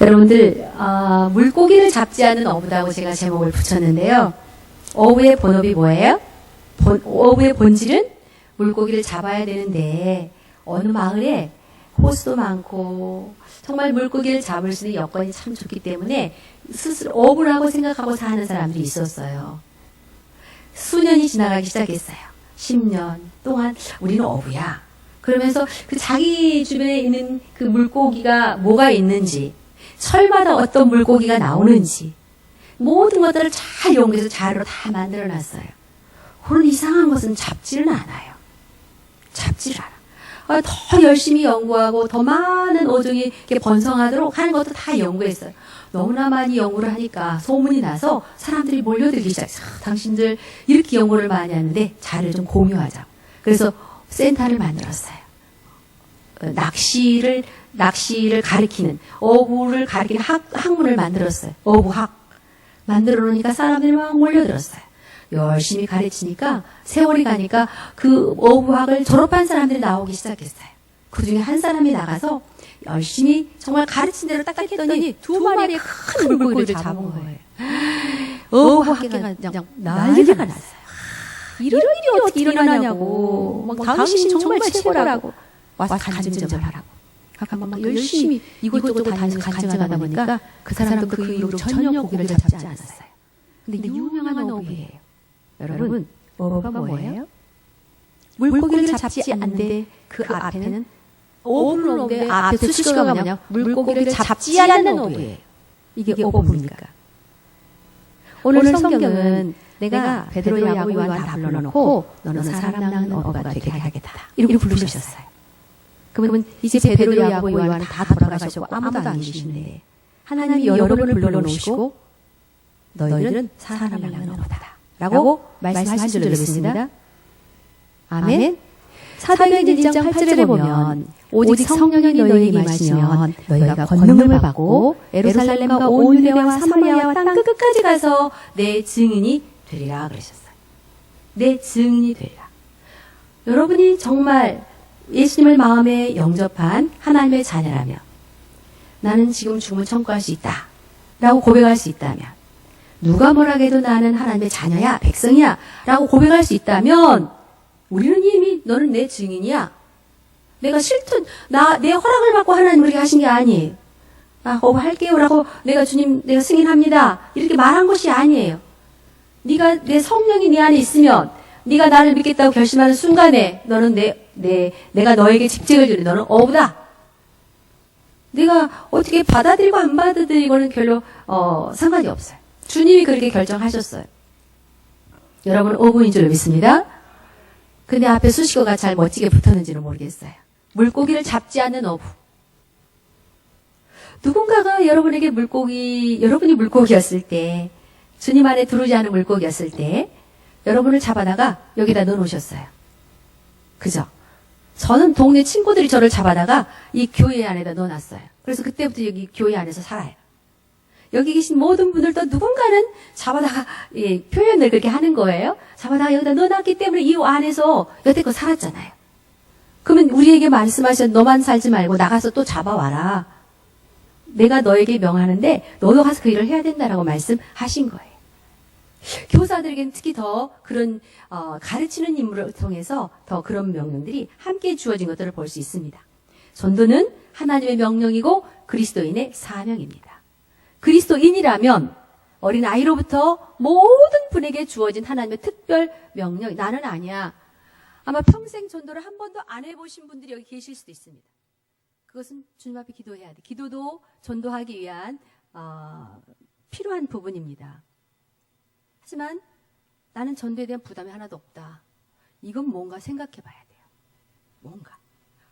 여러분들 물고기를 잡지 않은 어부다고 제가 제목을 붙였는데요. 어부의 본업이 뭐예요? 어부의 본질은 물고기를 잡아야 되는데 어느 마을에 호수도 많고 정말 물고기를 잡을 수 있는 여건이 참 좋기 때문에 스스로 어부라고 생각하고 사는 사람들이 있었어요. 수년이 지나가기 시작했어요. 10년 동안 우리는 어부야. 그러면서 그 자기 주변에 있는 그 물고기가 뭐가 있는지, 철마다 어떤 물고기가 나오는지 모든 것들을 잘 연구해서 자료로 다 만들어놨어요. 그런 이상한 것은 잡지는 않아요. 잡지를 않아. 더 열심히 연구하고 더 많은 어종이 이렇게 번성하도록 하는 것도 다 연구했어요. 너무나 많이 연구를 하니까 소문이 나서 사람들이 몰려들기 시작했어요. 당신들 이렇게 연구를 많이 하는데 자료를 좀 공유하자고. 그래서 센터를 만들었어요. 낚시를 가리키는, 어부를 가리키는 학문을 만들었어요. 어부학. 만들어 놓으니까 사람들이 막 몰려들었어요. 열심히 가르치니까 세월이 가니까 그 어부학을 졸업한 사람들이 나오기 시작했어요. 그 중에 한 사람이 나가서 열심히 정말 가르친 대로 딱 했더니 두 마리의 큰 물고기를 잡은 거예요. 어부학계가 그냥 난리가 났어요. 이런 일이 어떻게 일어나냐고. 막 당신 정말 최고라고. 와서 간증 좀 하라고. 막 열심히 이곳저곳 다니면서 간증하다 보니까 그 사람도 그 이후로 전혀 고기를 잡지 않았어요. 근데 유명한 어부예요. 여러분, 어부가 뭐예요? 물고기를 잡지 않는데 그 앞에는 어부를 넣는데 앞에 수식어가 뭐냐? 물고기를 잡지 않는 어부예요. 이게 어부입니까? 오늘 성경은 내가 베드로, 야고보, 요한 다 불러놓고 너는 사람 낳는 어부가 되게 하겠다. 이렇게 부르셨어요. 그러면 이제 베드로, 야고보, 요한은 다 돌아가셨고 아무도 안 계시는데 하나님이 여러분을 불러놓으시고 너희들은 사람 낳는 어부다 라고 말씀하신 줄로 믿습니다. 아멘. 사도행전 1장 8절에 보면 오직 성령이 너희에게 임하시면 너희가 권능을 받고 예루살렘과 온 유대와 사마리아와 땅 끝까지 가서 내 증인이 되리라 그러셨어요. 내 증인이 되리라. 여러분이 정말 예수님을 마음에 영접한 하나님의 자녀라면 나는 지금 죽음을 청구할 수 있다 라고 고백할 수 있다면 누가 뭐라 해도 나는 하나님의 자녀야 백성이야 라고 고백할 수 있다면 우리는 이미 너는 내 증인이야. 내가 싫든 내 허락을 받고 하나님 그렇게 하신 게 아니에요. 할게요 라고 내가 승인합니다 이렇게 말한 것이 아니에요. 네가 내 성령이 네 안에 있으면 네가 나를 믿겠다고 결심하는 순간에 너는 내가 너에게 직책을 주는 너는 어부다. 내가 어떻게 받아들이고 안 받아들이고는 별로 상관이 없어요. 주님이 그렇게 결정하셨어요. 여러분 어부인 줄 믿습니다. 근데 앞에 수식어가 잘 멋지게 붙었는지는 모르겠어요. 물고기를 잡지 않는 어부. 누군가가 여러분이 물고기였을 때, 주님 안에 들어오지 않은 물고기였을 때, 여러분을 잡아다가 여기다 넣어놓으셨어요. 그죠? 저는 동네 친구들이 저를 잡아다가 이 교회 안에다 넣어놨어요. 그래서 그때부터 여기 교회 안에서 살아요. 여기 계신 모든 분들도 누군가는 잡아다가 표현을 그렇게 하는 거예요. 잡아다가 여기다 넣어놨기 때문에 이 안에서 여태껏 살았잖아요. 그러면 우리에게 말씀하신 너만 살지 말고 나가서 또 잡아와라. 내가 너에게 명하는데 너도 가서 그 일을 해야 된다라고 말씀하신 거예요. 교사들에게는 특히 더 그런 가르치는 임무를 통해서 더 그런 명령들이 함께 주어진 것들을 볼 수 있습니다. 전도는 하나님의 명령이고 그리스도인의 사명입니다. 그리스도인이라면 어린아이로부터 모든 분에게 주어진 하나님의 특별 명령. 나는 아니야. 아마 평생 전도를 한 번도 안 해보신 분들이 여기 계실 수도 있습니다. 그것은 주님 앞에 기도해야 돼. 기도도 전도하기 위한 필요한 부분입니다. 하지만 나는 전도에 대한 부담이 하나도 없다. 이건 뭔가 생각해 봐야 돼요. 뭔가.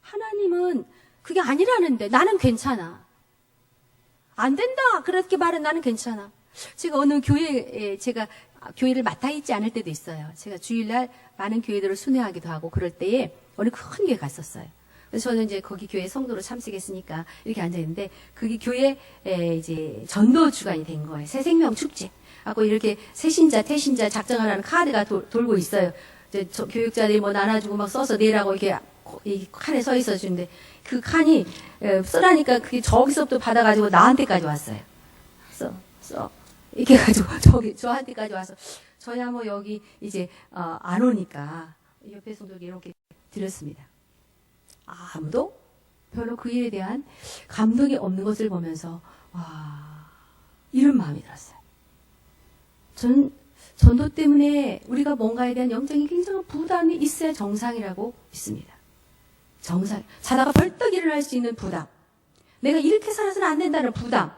하나님은 그게 아니라는데 나는 괜찮아. 안 된다. 그렇게 말은 나는 괜찮아. 제가 어느 교회에 제가 교회를 맡아 있지 않을 때도 있어요. 제가 주일날 많은 교회들을 순회하기도 하고 그럴 때에 어느 큰 교회 갔었어요. 그래서 저는 이제 거기 교회 성도로 참석했으니까 이렇게 앉아 있는데 그게 교회 이제 전도 주간이 된 거예요. 새 생명 축제. 하고 이렇게 새신자, 태신자 작정하라는 카드가 돌고 있어요. 이제 교육자들이 뭐 나눠주고 막 써서 내라고 이렇게 이 칸에 서 있어 주는데 그 칸이 쓰라니까 그게 저기서부터 받아가지고 나한테까지 왔어요. 이렇게 해가지고 저한테까지 와서 저야 뭐 여기 이제 안 오니까 옆에 성도에게 이렇게 드렸습니다. 아무도 별로 그 일에 대한 감동이 없는 것을 보면서 와, 이런 마음이 들었어요. 저는 전도 때문에 우리가 뭔가에 대한 영적인 굉장한 부담이 있어야 정상이라고 믿습니다. 정상. 자다가 벌떡 일어날 수 있는 부담. 내가 이렇게 살아서는 안 된다는 부담.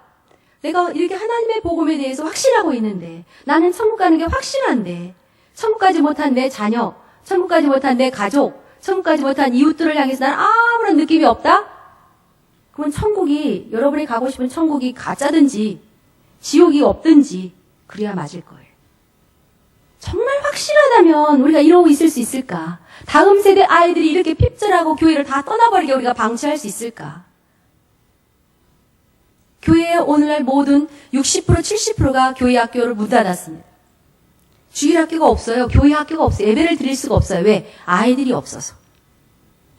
내가 이렇게 하나님의 복음에 대해서 확신하고 있는데 나는 천국 가는 게 확실한데 천국 가지 못한 내 자녀, 천국 가지 못한 내 가족, 천국 가지 못한 이웃들을 향해서 나는 아무런 느낌이 없다? 그러면 천국이, 여러분이 가고 싶은 천국이 가짜든지 지옥이 없든지 그래야 맞을 거예요. 정말 확실하다면 우리가 이러고 있을 수 있을까? 다음 세대 아이들이 이렇게 핍절하고 교회를 다 떠나버리게 우리가 방치할 수 있을까? 교회의 오늘날 모든 60% 70%가 교회 학교를 문 닫았습니다. 주일 학교가 없어요. 교회 학교가 없어요. 예배를 드릴 수가 없어요. 왜? 아이들이 없어서.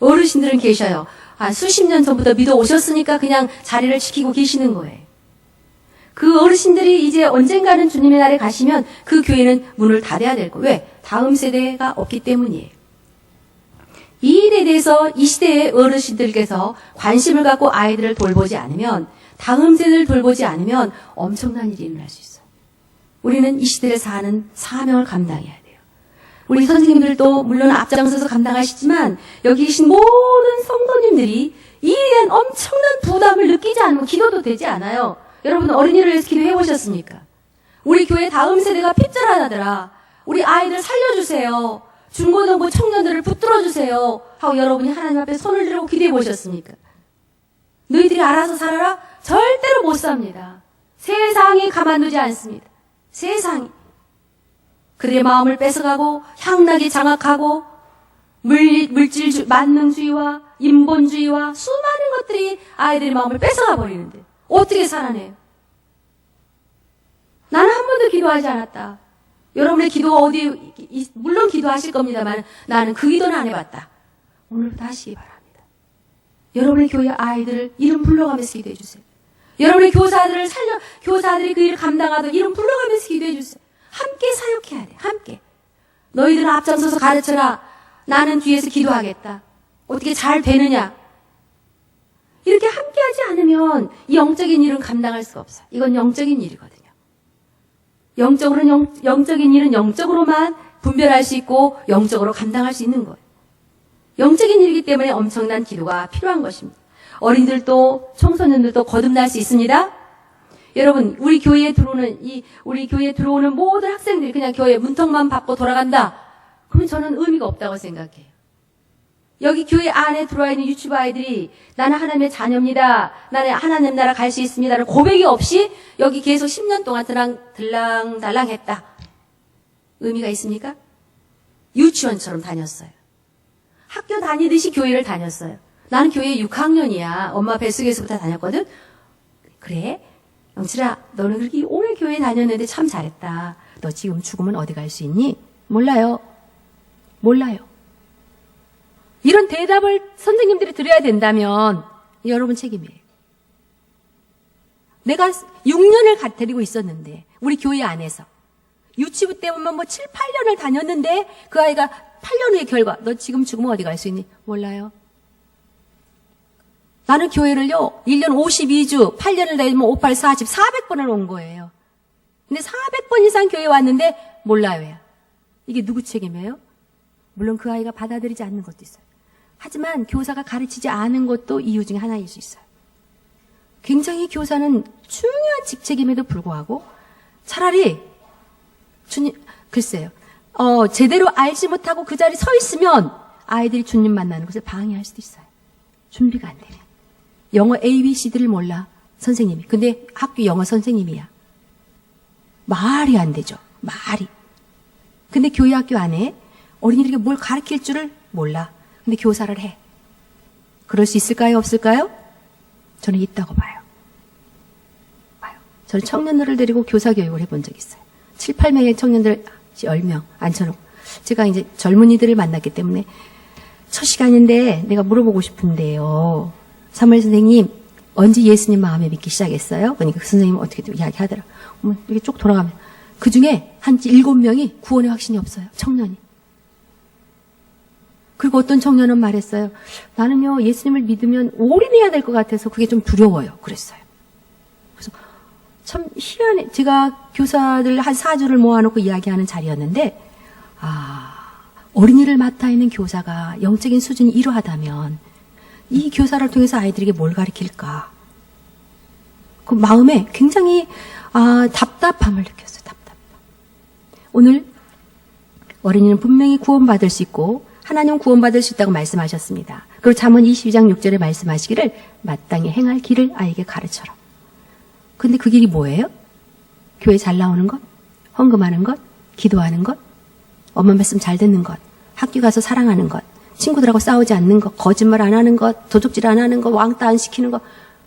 어르신들은 계셔요. 수십 년 전부터 믿어 오셨으니까 그냥 자리를 지키고 계시는 거예요. 그 어르신들이 이제 언젠가는 주님의 날에 가시면 그 교회는 문을 닫아야 될 거예요. 왜? 다음 세대가 없기 때문이에요. 이 일에 대해서 이 시대의 어르신들께서 관심을 갖고 아이들을 돌보지 않으면, 다음 세대를 돌보지 않으면 엄청난 일이 일어날 수 있어요. 우리는 이 시대를 사는 사명을 감당해야 돼요. 우리 선생님들도 물론 앞장서서 감당하시지만 여기 계신 모든 성도님들이 이에 대한 엄청난 부담을 느끼지 않으면 기도도 되지 않아요. 여러분 어린이를 위해서 기도해 보셨습니까? 우리 교회 다음 세대가 핍절하다더라. 우리 아이들 살려주세요. 중고등부 청년들을 붙들어주세요. 하고 여러분이 하나님 앞에 손을 들고 기도해 보셨습니까? 너희들이 알아서 살아라? 절대로 못 삽니다. 세상이 가만두지 않습니다. 세상이. 그들의 마음을 뺏어가고 향락이 장악하고 물질 만능주의와 인본주의와 수많은 것들이 아이들의 마음을 뺏어가 버리는데 어떻게 살아내요? 나는 한 번도 기도하지 않았다. 여러분의 기도가 물론 기도하실 겁니다만 나는 그 기도는 안 해봤다. 오늘부터 하시기 바랍니다. 여러분의 교회 아이들을 이름 불러가면서 기도해 주세요. 여러분의 교사들이 그 일을 감당하도록 이름 불러가면서 기도해 주세요. 함께 사역해야 돼. 함께. 너희들은 앞장서서 가르쳐라. 나는 뒤에서 기도하겠다. 어떻게 잘 되느냐? 이렇게 함께 하지 않으면 이 영적인 일은 감당할 수가 없어요. 이건 영적인 일이거든요. 영적인 일은 영적으로만 분별할 수 있고 영적으로 감당할 수 있는 거예요. 영적인 일이기 때문에 엄청난 기도가 필요한 것입니다. 어린들도 청소년들도 거듭날 수 있습니다. 여러분, 우리 교회에 들어오는 모든 학생들이 그냥 교회 문턱만 밟고 돌아간다. 그러면 저는 의미가 없다고 생각해요. 여기 교회 안에 들어와 있는 유치부 아이들이 나는 하나님의 자녀입니다. 나는 하나님 나라 갈 수 있습니다를 고백이 없이 여기 계속 10년 동안 들랑달랑 했다. 의미가 있습니까? 유치원처럼 다녔어요. 학교 다니듯이 교회를 다녔어요. 나는 교회 6학년이야. 엄마 뱃속에서부터 다녔거든. 그래? 영칠아, 너는 그렇게 오래 교회 다녔는데 참 잘했다. 너 지금 죽으면 어디 갈 수 있니? 몰라요. 이런 대답을 선생님들이 드려야 된다면 여러분 책임이에요. 내가 6년을 데리고 있었는데 우리 교회 안에서 유치부 때 보면 7, 8년을 다녔는데 그 아이가 8년 후의 결과 너 지금 죽으면 어디 갈 수 있니? 몰라요. 나는 교회를요 1년 52주 8년을 다니면 58, 40, 400번을 온 거예요. 근데 400번 이상 교회 왔는데 몰라요. 이게 누구 책임이에요? 물론 그 아이가 받아들이지 않는 것도 있어요. 하지만 교사가 가르치지 않은 것도 이유 중에 하나일 수 있어요. 굉장히 교사는 중요한 직책임에도 불구하고 차라리 글쎄요. 제대로 알지 못하고 그 자리에 서 있으면 아이들이 주님 만나는 것을 방해할 수도 있어요. 준비가 안 되면. 영어 ABCD를 몰라. 선생님이. 근데 학교 영어 선생님이야. 말이 안 되죠. 말이. 근데 교회 학교 안에 어린이들에게 뭘 가르칠 줄을 몰라. 근데 교사를 해. 그럴 수 있을까요? 없을까요? 저는 있다고 봐요. 저는 청년들을 데리고 교사 교육을 해본 적이 있어요. 7, 8명의 청년들 10명 앉혀놓고 제가 이제 젊은이들을 만났기 때문에 첫 시간인데 내가 물어보고 싶은데요. 사무엘 선생님, 언제 예수님 마음에 믿기 시작했어요? 그러니까 그 선생님은 어떻게 이야기하더라. 이렇게 쭉 돌아가면. 그 중에 한 7명이 구원의 확신이 없어요. 청년이. 그리고 어떤 청년은 말했어요. 나는요, 예수님을 믿으면 올인해야 될 것 같아서 그게 좀 두려워요. 그랬어요. 그래서 참 희한해. 제가 교사들 한 4주를 모아놓고 이야기하는 자리였는데, 어린이를 맡아 있는 교사가 영적인 수준이 이러하다면 이 교사를 통해서 아이들에게 뭘 가르칠까? 그 마음에 굉장히 답답함을 느꼈어요. 답답함. 오늘 어린이는 분명히 구원받을 수 있고 하나님은 구원받을 수 있다고 말씀하셨습니다. 그리고 잠언 22장 6절에 말씀하시기를 마땅히 행할 길을 아이에게 가르쳐라. 근데 그 길이 뭐예요? 교회 잘 나오는 것? 헌금하는 것? 기도하는 것? 엄마 말씀 잘 듣는 것, 학교 가서 사랑하는 것, 친구들하고 싸우지 않는 것, 거짓말 안 하는 것, 도둑질 안 하는 것, 왕따 안 시키는 것.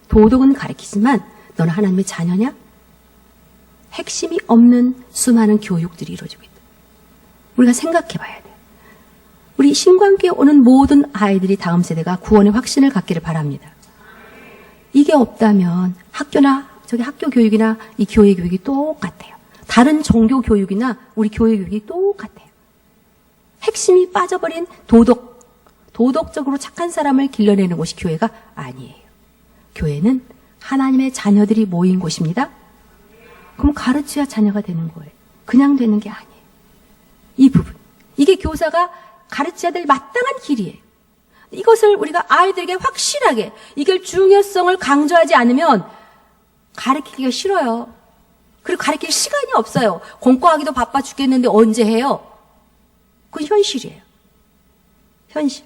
도덕은 가르치지만 너는 하나님의 자녀냐? 핵심이 없는 수많은 교육들이 이루어지고 있다. 우리가 생각해 봐야 돼. 우리 신관교에 오는 모든 아이들이 다음 세대가 구원의 확신을 갖기를 바랍니다. 이게 없다면 학교나 저기 학교 교육이나 이 교회 교육이 똑같아요. 다른 종교 교육이나 우리 교회 교육이 똑같아요. 핵심이 빠져버린 도덕적으로 착한 사람을 길러내는 곳이 교회가 아니에요. 교회는 하나님의 자녀들이 모인 곳입니다. 그럼 가르쳐야 자녀가 되는 거예요. 그냥 되는 게 아니에요. 이 부분. 이게 교사가 가르쳐야 될 마땅한 길이에요. 이것을 우리가 아이들에게 확실하게 이걸 중요성을 강조하지 않으면 가르치기가 싫어요. 그리고 가르칠 시간이 없어요. 공부하기도 바빠 죽겠는데 언제 해요? 그건 현실이에요. 현실.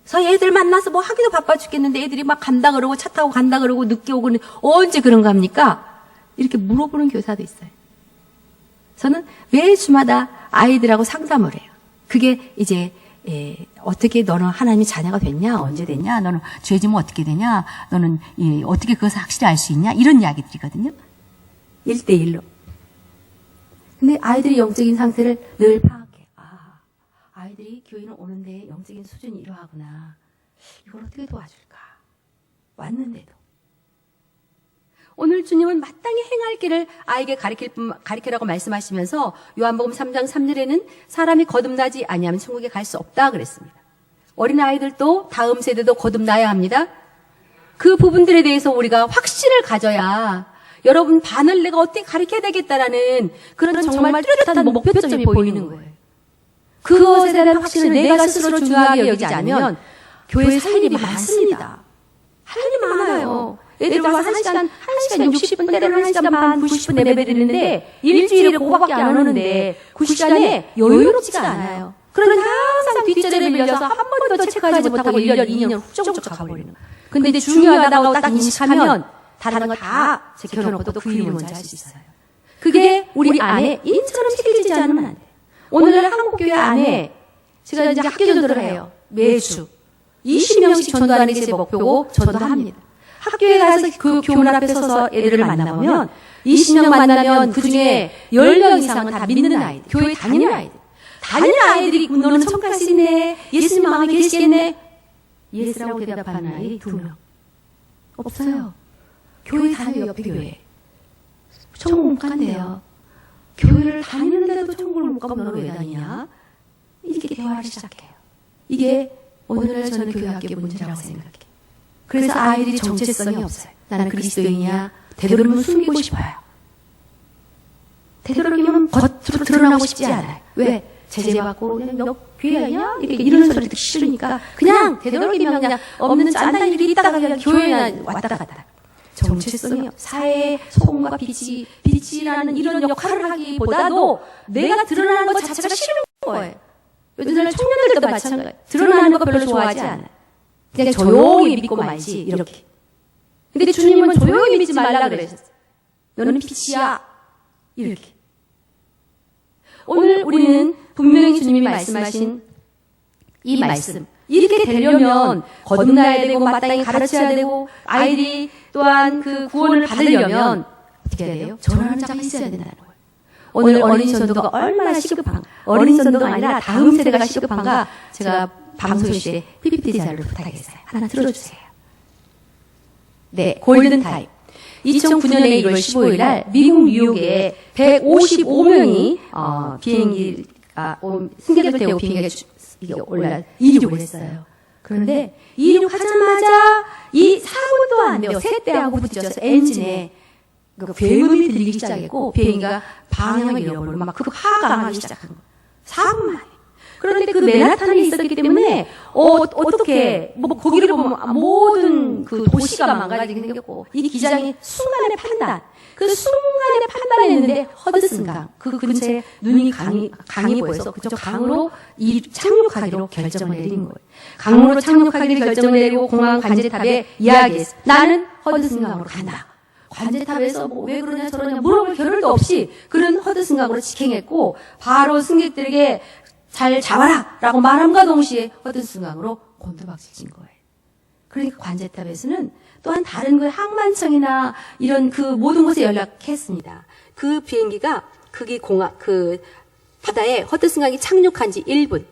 그래서 애들 만나서 뭐 하기도 바빠 죽겠는데 애들이 막 간다 그러고 차 타고 간다 그러고 늦게 오고 언제 그런가 합니까? 이렇게 물어보는 교사도 있어요. 저는 매 주마다 아이들하고 상담을 해요. 그게 이제 어떻게 너는 하나님의 자녀가 됐냐? 언제 됐냐? 너는 죄 지면 어떻게 되냐? 너는 어떻게 그것을 확실히 알 수 있냐? 이런 이야기들이거든요. 1대1로. 근데 아이들이 영적인 상태를 늘 파악해. 아이들이 교회는 오는데 영적인 수준이 이러하구나. 이걸 어떻게 도와줄까? 왔는데도. 오늘 주님은 마땅히 행할 길을 아이에게 가르치라고 말씀하시면서 요한복음 3장 3절에는 사람이 거듭나지 아니하면 천국에 갈 수 없다 그랬습니다. 어린 아이들도 다음 세대도 거듭나야 합니다. 그 부분들에 대해서 우리가 확신을 가져야 여러분 반을 내가 어떻게 가르쳐야 되겠다라는 그런 정말 뚜렷한 목표점이 보이는 거예요. 그것에 대한 확신을 내가 스스로 중요하게 여기지 않으면 교회 살 일이 많습니다. 할 일이 많아요. 애들 와서 1시간 60분 때로는 1시간 반, 90분 예배 드리는데 일주일에 그거밖에 안 오는데 그 시간에 여유롭지가 않아요. 그러니 항상 뒷자리에 밀려서 한 번도 체크하지 못하고 1년, 2년 훌쩍훌쩍 가버리는 거예요. 근데 이제 중요하다고 딱 인식하면 다른 거 다 제껴놓고 또 그 일을 먼저 할 수 있어요. 그게 우리 안에 인처럼 새겨지지 않으면 안 돼요. 오늘 한국교회 안에 제가 이제 학교 전도를 해요. 매주 20명씩 전도하는 게 제 목표고 전도합니다. 학교에 가서 그 교문 앞에 서서 애들을 만나보면 20명 만나면 그중에 10명 이상은 다 믿는 아이들, 교회 다니는 아이들. 다니는 아이들이 너는 천국갈 수 있네, 예수님 마음에 계시겠네. 예스라고 대답하는 아이 2명. 없어요. 교회 다녀요, 옆에 교회. 천국 못 간대요. 교회를 다니는데도 천국을 못 가면 너는 왜 다니냐? 이렇게 대화를 시작해요. 이게 오늘날 저는 교회 학교의 문제라고 생각해요. 그래서 아이들이 정체성이 없어요. 나는 그리스도인이야. 되도록이면 숨기고 싶어요. 되도록이면 겉으로 드러나고 싶지 않아요. 왜? 제재받고 그냥 너 교회 아니야? 이렇게 이런 소리 듣기 싫으니까 그냥 되도록이면 그냥 없는 짠한 일이 있다가 그냥 교회나 왔다 갔다. 정체성이 사회의 소금과 빛이라는 이런 역할을 하기보다도 내가 드러나는 것 자체가 싫은 거예요. 요즘날 청년들도 마찬가지예요. 드러나는 거 별로 좋아하지 않아요. 그냥 조용히 믿고 말지 이렇게. 근데 주님은 조용히 믿지 말라 그러셨어요. 너는 빛이야. 이렇게. 오늘 우리는 분명히 주님이 말씀하신 이 말씀. 이렇게 되려면 거듭나야 되고 마땅히 가르쳐야 되고 아이들이 또한 그 구원을 받으려면 어떻게 해야 돼요? 전하는 자가 있어야 된다는 거예요. 오늘 어린이 전도가 얼마나 시급한가. 어린이 전도가 아니라 다음 세대가 시급한가. 제가 방송실에 PPT 자료를 부탁했어요. 하나 들어주세요. 네, 골든타임. 2009년에 1월 15일 날 미국 뉴욕에 155명이 비행기가 승객을 태우고 비행기가 올라 이륙을 했어요. 그런데 이륙하자마자 이 사고도 안 돼요. 새떼하고 부딪혀서 엔진에 굉음이 들리기 시작했고 비행기가 방향을 잃어버리고 막 하강하기 시작한 거예요. 사고만 해요. 그런데 그 맨하탄에 있었기 때문에 어떻게 거기를 보면 모든 그 도시가 망가지게 생겼고 이 기장이 순간의 판단, 그 순간의 판단했는데 허드슨강 그 근처에 눈이 강이 보여서 그쪽 강으로 착륙하기로 결정을 내린 거예요. 강으로 착륙하기로 결정을 내리고 공항 관제탑에 이야기했어. 나는 허드슨강으로 간다. 관제탑에서 왜 그러냐 저러냐 물어볼 겨를도 없이 그런 허드슨강으로 직행했고 바로 승객들에게 잘 잡아라! 라고 말함과 동시에 허드슨강으로 곤두박질 친 거예요. 그러니까 관제탑에서는 또한 다른 그 항만청이나 이런 그 모든 곳에 연락했습니다. 그 비행기가 그 바다에 허드슨강이 착륙한 지 1분.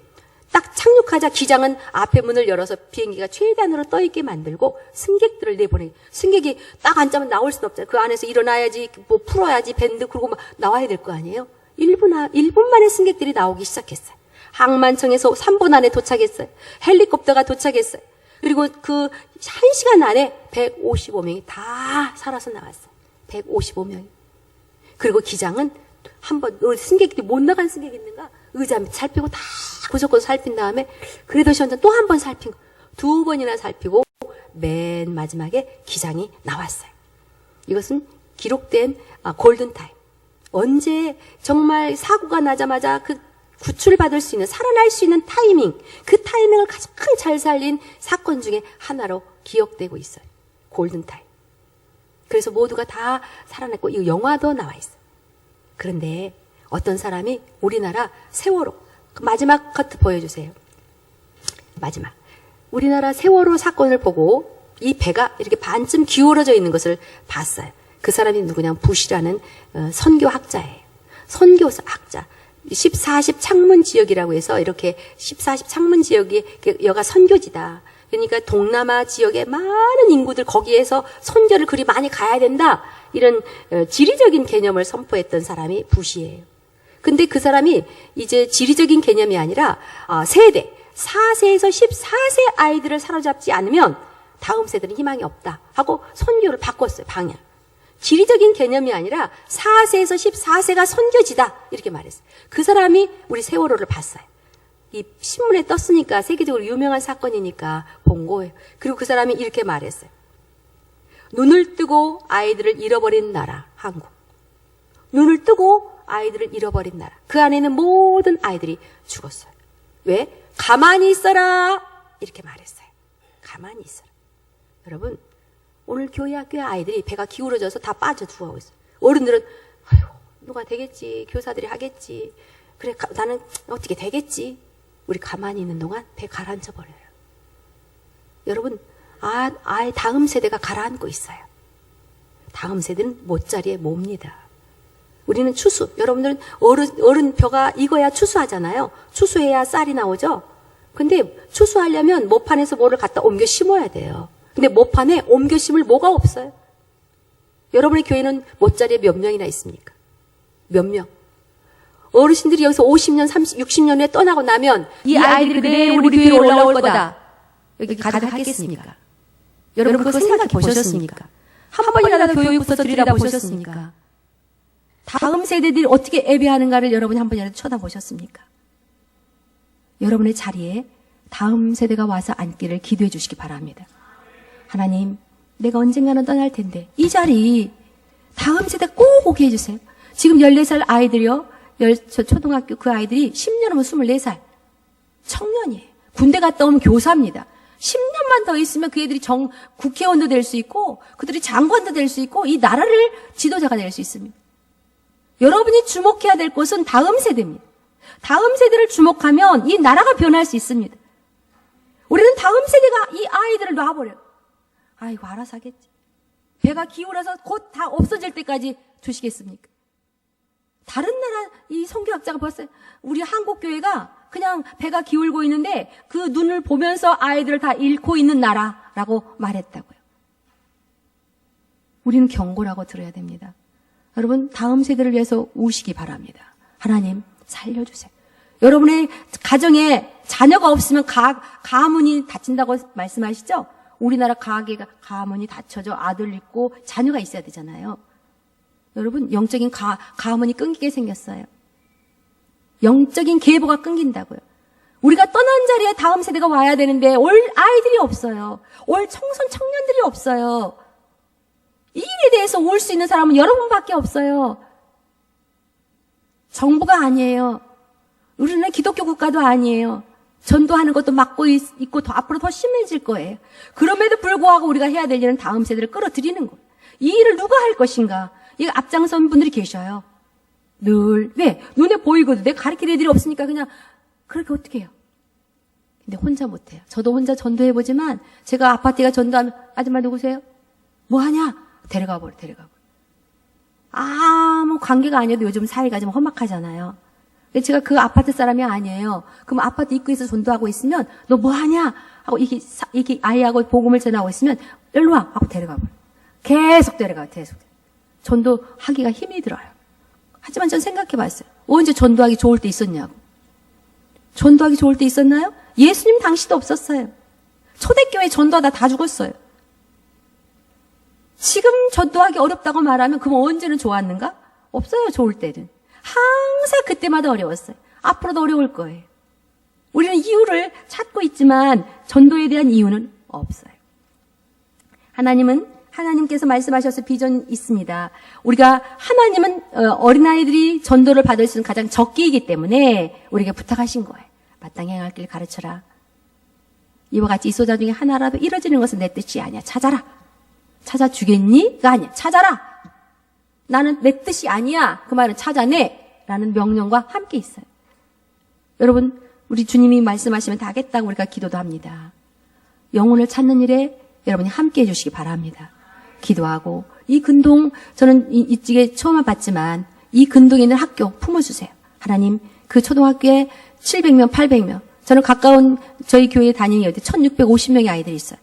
딱 착륙하자 기장은 앞에 문을 열어서 비행기가 최대한으로 떠있게 만들고 승객들을 내보내. 승객이 딱 앉자면 나올 수는 없잖아요. 그 안에서 일어나야지, 풀어야지, 밴드 그러고 막 나와야 될 거 아니에요? 1분 만에 승객들이 나오기 시작했어요. 항만청에서 3분 안에 도착했어요. 헬리콥터가 도착했어요. 그리고 그 1시간 안에 155명이 다 살아서 나왔어요. 155명이. 그리고 기장은 한번 승객들이 못 나간 승객이 있는가? 의자 밑 살피고 다 구석구석 살핀 다음에 그래도 시원찮 또 한 번 살핀 거. 2번이나 살피고 맨 마지막에 기장이 나왔어요. 이것은 기록된 골든타임. 언제 정말 사고가 나자마자 그 구출받을 수 있는, 살아날 수 있는 타이밍, 그 타이밍을 가장 잘 살린 사건 중에 하나로 기억되고 있어요. 골든타임. 그래서 모두가 다 살아났고, 이 영화도 나와 있어요. 그런데 어떤 사람이 우리나라 세월호, 그 마지막 커트 보여주세요. 마지막. 우리나라 세월호 사건을 보고 이 배가 이렇게 반쯤 기울어져 있는 것을 봤어요. 그 사람이 누구냐, 부시라는 선교학자예요. 선교학자. 10-40 창문 지역이라고 해서 이렇게 10-40 창문 지역이 여가 선교지다. 그러니까 동남아 지역의 많은 인구들 거기에서 선교를 그리 많이 가야 된다. 이런 지리적인 개념을 선포했던 사람이 부시예요. 근데 그 사람이 이제 지리적인 개념이 아니라 세대, 4세에서 14세 아이들을 사로잡지 않으면 다음 세대는 희망이 없다 하고 선교를 바꿨어요. 방향. 지리적인 개념이 아니라 4세에서 14세가 선교지다 이렇게 말했어요. 그 사람이 우리 세월호를 봤어요. 이 신문에 떴으니까 세계적으로 유명한 사건이니까 본 거예요. 그리고 그 사람이 이렇게 말했어요. 눈을 뜨고 아이들을 잃어버린 나라 한국. 눈을 뜨고 아이들을 잃어버린 나라. 그 안에 있는 모든 아이들이 죽었어요. 왜? 가만히 있어라 이렇게 말했어요. 가만히 있어라. 여러분 오늘 교회 학교의 아이들이 배가 기울어져서 다 빠져들어오고 있어요. 어른들은 아유 누가 되겠지. 교사들이 하겠지. 그래 나는 어떻게 되겠지. 우리 가만히 있는 동안 배 가라앉혀 버려요. 여러분 아예 다음 세대가 가라앉고 있어요. 다음 세대는 못자리에 몹니다. 우리는 추수. 여러분들은 어른 벼가 익어야 추수하잖아요. 추수해야 쌀이 나오죠. 근데 추수하려면 모판에서 뭐를 갖다 옮겨 심어야 돼요. 근데 모판에 옮겨 심을 뭐가 없어요. 여러분의 교회는 못자리에 몇 명이나 있습니까? 몇 명? 어르신들이 여기서 50년, 30, 60년 후에 떠나고 나면 이 아이들이 그대로 우리 교회로 올라올 거다. 여기 가득 하겠습니까? 여러분 그거 생각해 보셨습니까? 한 번이라도 교육부터 들여다보셨습니까? 다음 세대들이 어떻게 예배하는가를 여러분이 한 번이라도 쳐다보셨습니까? 여러분의 자리에 다음 세대가 와서 앉기를 기도해 주시기 바랍니다. 하나님, 내가 언젠가는 떠날 텐데 이 자리 다음 세대 꼭 오게 해주세요. 지금 14살 아이들이요. 초등학교 그 아이들이 10년 후면 24살. 청년이에요. 군대 갔다 오면 교사입니다. 10년만 더 있으면 그 애들이 국회의원도 될 수 있고 그들이 장관도 될 수 있고 이 나라를 지도자가 될 수 있습니다. 여러분이 주목해야 될 곳은 다음 세대입니다. 다음 세대를 주목하면 이 나라가 변할 수 있습니다. 우리는 다음 세대가 이 아이들을 놔버려요. 아이고 알아서 하겠지. 배가 기울어서 곧 다 없어질 때까지 두시겠습니까? 다른 나라 이 성교학자가 봤어요. 우리 한국 교회가 그냥 배가 기울고 있는데 그 눈을 보면서 아이들을 다 잃고 있는 나라라고 말했다고요. 우리는 경고라고 들어야 됩니다. 여러분, 다음 세대를 위해서 우시기 바랍니다. 하나님 살려주세요. 여러분의 가정에 자녀가 없으면 가문이 닫힌다고 말씀하시죠? 우리나라 가문이 닫혀져 아들 있고 자녀가 있어야 되잖아요. 여러분, 영적인 가문이 끊기게 생겼어요. 영적인 계보가 끊긴다고요. 우리가 떠난 자리에 다음 세대가 와야 되는데 올 아이들이 없어요. 올 청소년 청년들이 없어요. 이 일에 대해서 올 수 있는 사람은 여러분밖에 없어요. 정부가 아니에요. 우리는 기독교 국가도 아니에요. 전도하는 것도 막고 있고 앞으로 더 심해질 거예요. 그럼에도 불구하고 우리가 해야 될 일은 다음 세대를 끌어들이는 거예요. 이 일을 누가 할 것인가? 이 앞장선 분들이 계셔요. 늘. 왜? 눈에 보이거든. 내가 가르칠 애들이 없으니까 그냥 그렇게 어떻게 해요? 근데 혼자 못해요. 저도 혼자 전도해보지만 제가 아파트가 전도하면 아줌마 누구세요? 뭐 하냐? 데려가 버려. 아무 관계가 아니어도 요즘 사이가 좀 험악하잖아요. 제가 그 아파트 사람이 아니에요. 그럼 아파트 입구에서 전도하고 있으면 너 뭐 하냐? 하고 이렇게 아이하고 복음을 전하고 있으면 일로 와 하고 데려가 버려. 계속 데려가. 전도하기가 힘이 들어요. 하지만 전 생각해 봤어요. 언제 전도하기 좋을 때 있었냐고. 전도하기 좋을 때 있었나요? 예수님 당시도 없었어요. 초대교회 전도하다 다 죽었어요. 지금 전도하기 어렵다고 말하면 그럼 언제는 좋았는가? 없어요, 좋을 때는. 항상 그때마다 어려웠어요. 앞으로도 어려울 거예요. 우리는 이유를 찾고 있지만 전도에 대한 이유는 없어요. 하나님께서 말씀하셔서 비전이 있습니다. 우리가 하나님은 어린아이들이 전도를 받을 수 있는 가장 적기이기 때문에 우리에게 부탁하신 거예요. 마땅히 행할 길 가르쳐라. 이와 같이 이 소자 중에 하나라도 이뤄지는 것은 내 뜻이 아니야. 찾아라. 찾아주겠니?가 아니야. 찾아라. 나는 내 뜻이 아니야. 그 말은 찾아내. 라는 명령과 함께 있어요. 여러분, 우리 주님이 말씀하시면 다 하겠다고 우리가 기도도 합니다. 영혼을 찾는 일에 여러분이 함께 해주시기 바랍니다. 기도하고, 이 근동, 저는 이쪽에 처음 봤지만, 이 근동에 있는 학교 품어주세요. 하나님, 그 초등학교에 700명, 800명, 저는 가까운 저희 교회 다니는 1650명의 아이들이 있어요.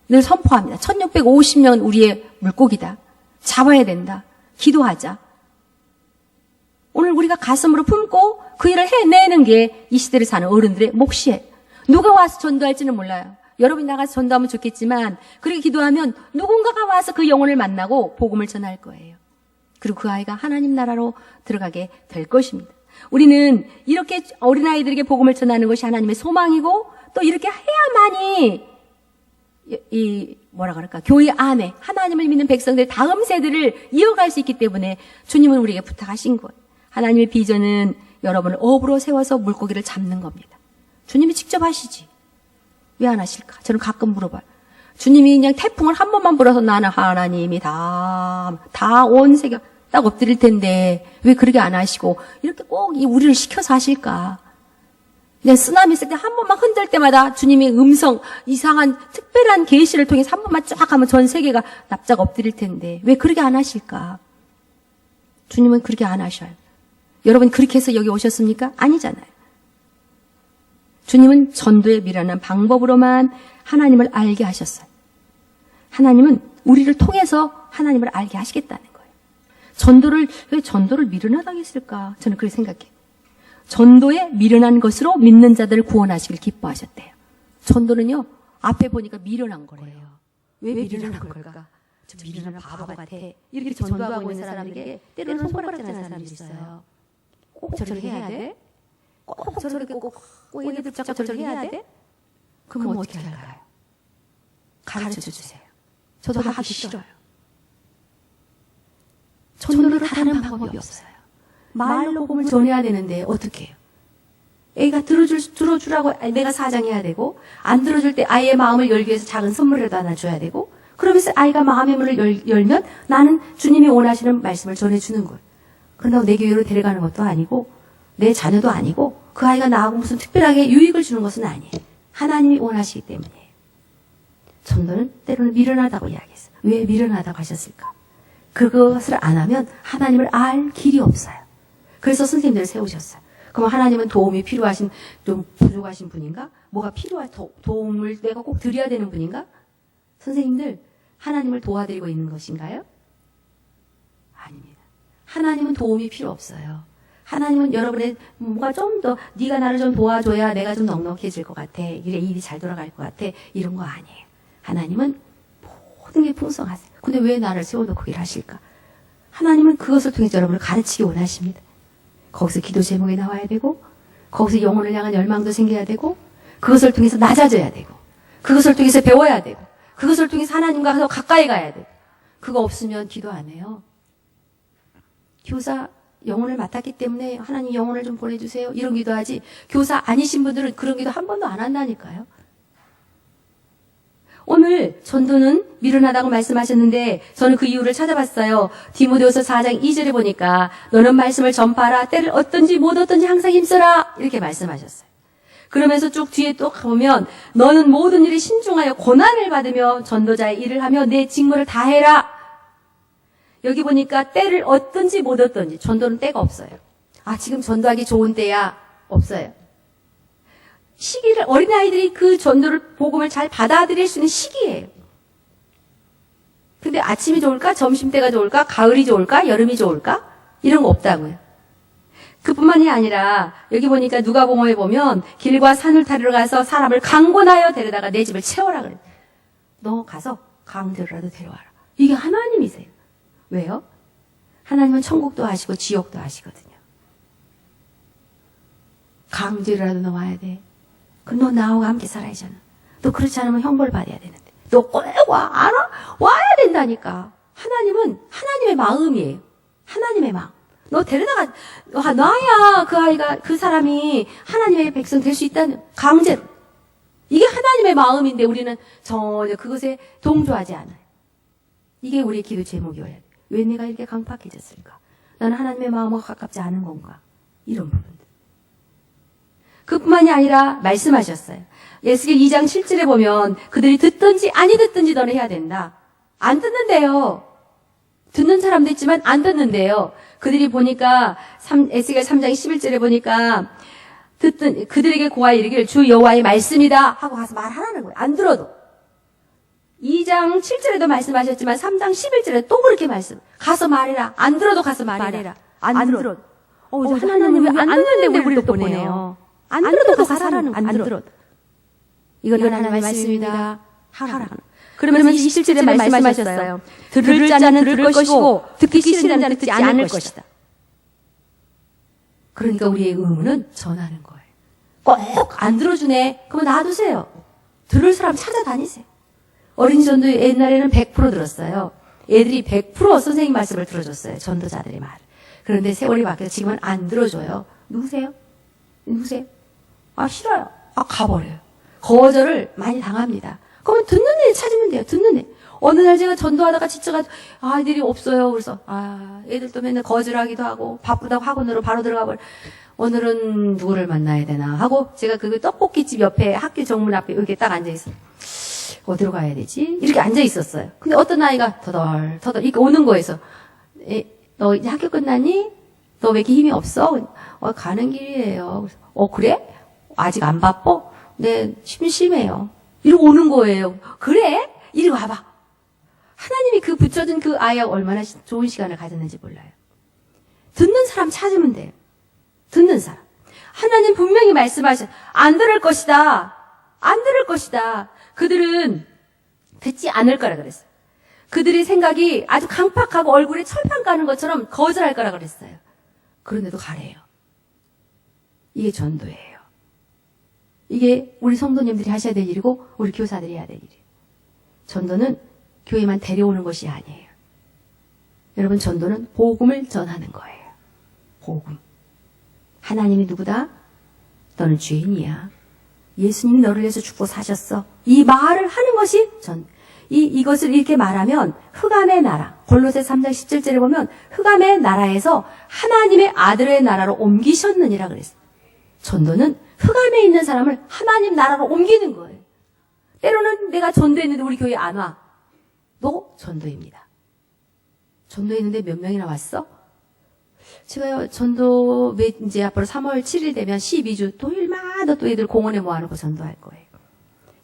늘 선포합니다. 1650명은 우리의 물고기다. 잡아야 된다. 기도하자. 오늘 우리가 가슴으로 품고 그 일을 해내는 게 이 시대를 사는 어른들의 몫이에요. 누가 와서 전도할지는 몰라요. 여러분이 나가서 전도하면 좋겠지만 그렇게 기도하면 누군가가 와서 그 영혼을 만나고 복음을 전할 거예요. 그리고 그 아이가 하나님 나라로 들어가게 될 것입니다. 우리는 이렇게 어린아이들에게 복음을 전하는 것이 하나님의 소망이고 또 이렇게 해야만이 교회 안에 하나님을 믿는 백성들 다음 세대를 이어갈 수 있기 때문에 주님은 우리에게 부탁하신 거예요. 하나님의 비전은 여러분을 업으로 세워서 물고기를 잡는 겁니다. 주님이 직접 하시지. 왜 안 하실까? 저는 가끔 물어봐요. 주님이 그냥 태풍을 한 번만 불어서 나는 하나님이 다 온 세계 딱 엎드릴 텐데 왜 그렇게 안 하시고 이렇게 꼭 우리를 시켜서 하실까? 그냥 쓰나미 있을 때 한 번만 흔들 때마다 주님의 음성, 이상한 특별한 계시를 통해서 한 번만 쫙 하면 전 세계가 납작 엎드릴 텐데 왜 그렇게 안 하실까? 주님은 그렇게 안 하셔요. 여러분 그렇게 해서 여기 오셨습니까? 아니잖아요. 주님은 전도에 미련한 방법으로만 하나님을 알게 하셨어요. 하나님은 우리를 통해서 하나님을 알게 하시겠다는 거예요. 왜 전도를 미련하다고 했을까? 저는 그렇게 생각해요. 전도에 미련한 것으로 믿는 자들을 구원하시길 기뻐하셨대요. 전도는요, 앞에 보니까 미련한 거래요. 왜 미련한 걸까? 저 미련한 바보 같아. 이렇게 전도하고 있는 사람에게 때로는 손가락질하는 사람들이 있어요. 꼭 저렇게 해야 돼? 꼭 저렇게 꼭 얘기 붙잡고 저렇게 해야 돼? 그럼 어떻게 할까요? 가르쳐 주세요. 저도 하기 싫어요. 전도를 다른 방법이 없어요. 말로 복음을 전해야 되는데 어떻게 해요? 애가 들어주라고 내가 사장해야 되고 안 들어줄 때 아이의 마음을 열기 위해서 작은 선물이라도 하나 줘야 되고 그러면서 아이가 마음의 문을 열면 나는 주님이 원하시는 말씀을 전해주는 거예요. 그런다고 내 교회로 데려가는 것도 아니고 내 자녀도 아니고 그 아이가 나하고 무슨 특별하게 유익을 주는 것은 아니에요. 하나님이 원하시기 때문이에요. 전도는 때로는 미련하다고 이야기했어요. 왜 미련하다고 하셨을까? 그것을 안 하면 하나님을 알 길이 없어요. 그래서 선생님들을 세우셨어요. 그럼 하나님은 도움이 필요하신, 좀 부족하신 분인가? 뭐가 필요한, 도움을 내가 꼭 드려야 되는 분인가? 선생님들, 하나님을 도와드리고 있는 것인가요? 아닙니다. 하나님은 도움이 필요 없어요. 하나님은 여러분의 뭔가 좀 더 네가 나를 좀 도와줘야 내가 좀 넉넉해질 것 같아. 이래 일이 잘 돌아갈 것 같아. 이런 거 아니에요. 하나님은 모든 게 풍성하세요. 근데 왜 나를 세워놓고 일을 하실까? 하나님은 그것을 통해서 여러분을 가르치기 원하십니다. 거기서 기도 제목이 나와야 되고, 거기서 영혼을 향한 열망도 생겨야 되고, 그것을 통해서 낮아져야 되고, 그것을 통해서 배워야 되고, 그것을 통해서 하나님과 더 가까이 가야 되고. 그거 없으면 기도 안 해요. 교사 영혼을 맡았기 때문에 하나님 영혼을 좀 보내주세요. 이런 기도하지. 교사 아니신 분들은 그런 기도 한 번도 안 한다니까요. 오늘 전도는 미련하다고 말씀하셨는데 저는 그 이유를 찾아봤어요. 디모데후서 4장 2절에 보니까 너는 말씀을 전파하라. 때를 얻든지 못 얻든지 항상 힘써라. 이렇게 말씀하셨어요. 그러면서 쭉 뒤에 또 가보면 너는 모든 일에 신중하여 고난을 받으며 전도자의 일을 하며 내 직무를 다해라. 여기 보니까 때를 얻든지 못 얻든지. 전도는 때가 없어요. 아, 지금 전도하기 좋은 때야. 없어요. 시기를, 어린아이들이 그 전도를, 복음을 잘 받아들일 수 있는 시기예요. 근데 아침이 좋을까? 점심때가 좋을까? 가을이 좋을까? 여름이 좋을까? 이런 거 없다고요. 그뿐만이 아니라 여기 보니까 누가복음에 보면 길과 산을 타러 가서 사람을 강권하여 데려다가 내 집을 채워라 그래. 너 가서 강제로라도 데려와라. 이게 하나님이세요. 왜요? 하나님은 천국도 아시고 지옥도 아시거든요. 강제로라도 너 와야 돼. 그럼 너 나하고 함께 살아야잖아. 너 그렇지 않으면 형벌 받아야 되는데. 너 꼭 와, 안 와? 와야 된다니까. 하나님은 하나님의 마음이에요. 하나님의 마음. 너 데려다가, 놔야 그 아이가, 그 사람이 하나님의 백성 될 수 있다는 강제로. 이게 하나님의 마음인데 우리는 전혀 그것에 동조하지 않아요. 이게 우리의 기도 제목이어야 돼. 왜 내가 이렇게 강팍해졌을까? 나는 하나님의 마음과 가깝지 않은 건가? 이런 부분들. 그뿐만이 아니라 말씀하셨어요. 예수계 2장 7절에 보면 그들이 듣든지 아니 듣든지 너는 해야 된다. 안 듣는데요. 듣는 사람도 있지만 안 듣는데요. 그들이 보니까 에스겔 3장 11절에 보니까 듣든 그들에게 고하여 이르기를 주 여호와의 말씀이다 하고 가서 말하라는 거예요. 안 들어도. 2장 7절에도 말씀하셨지만 3장 11절에 또 그렇게 말씀. 가서 말해라. 안 들어도 가서 말해라. 안 들어도. 하나님은 왜 안 듣는데 우리를 또 보내요. 안 들어도 가서 하라는 거예요. 안 들어도. 이건 하나님의 말씀입니다. 하라. 그러면서 27절에 말씀하셨어요. 들을 자는 들을 것이고 듣기 싫은 자는 듣지 않을 것이다. 그러니까 우리의 의무는 전하는 거예요. 꼭 안 들어주네. 그러면 놔두세요. 들을 사람 찾아다니세요. 어린이 전도 옛날에는 100% 들었어요. 애들이 100% 선생님 말씀을 들어줬어요. 전도자들의 말. 그런데 세월이 바뀌어서 지금은 안 들어줘요. 누구세요? 아, 싫어요. 아, 가버려요. 거절을 많이 당합니다. 그러면 듣는 애 찾으면 돼요. 듣는 애. 어느 날 제가 전도하다가 지쳐가지고 아이들이 없어요. 그래서 애들도 맨날 거절하기도 하고 바쁘다고 학원으로 바로 들어가 버려. 오늘은 누구를 만나야 되나 하고 제가 그 떡볶이집 옆에 학교 정문 앞에 이렇게 딱 앉아 있어. 어디로 가야 되지? 이렇게 앉아 있었어요. 근데 어떤 아이가 터덜 이렇게 오는 거에서 너 이제 학교 끝나니? 너 왜 이렇게 힘이 없어? 가는 길이에요. 그래서, 그래? 아직 안 바빠? 네, 심심해요. 이러고 오는 거예요. 그래? 이리 와봐. 하나님이 그 붙여준 그 아이와 얼마나 좋은 시간을 가졌는지 몰라요. 듣는 사람 찾으면 돼요. 듣는 사람. 하나님 분명히 말씀하셔. 안 들을 것이다. 안 들을 것이다. 그들은 듣지 않을 거라 그랬어요. 그들의 생각이 아주 강팍하고 얼굴에 철판 까는 것처럼 거절할 거라 그랬어요. 그런데도 가래요. 이게 전도예요. 이게 우리 성도님들이 하셔야 될 일이고 우리 교사들이 해야 될 일이에요. 전도는 교회만 데려오는 것이 아니에요. 여러분, 전도는 복음을 전하는 거예요. 복음. 하나님이 누구다? 너는 죄인이야. 예수님이 너를 위해서 죽고 사셨어. 이 말을 하는 것이 이것을 이렇게 말하면 흑암의 나라, 골로새 3장 17절에 보면 흑암의 나라에서 하나님의 아들의 나라로 옮기셨느니라 그랬어요. 전도는 흑암에 있는 사람을 하나님 나라로 옮기는 거예요. 때로는 내가 전도했는데 우리 교회 안 와. 너 전도입니다. 전도했는데 몇 명이나 왔어? 제가 전도 이제 앞으로 3월 7일 되면 12주 토요일마다 또 애들 공원에 모아놓고 전도할 거예요.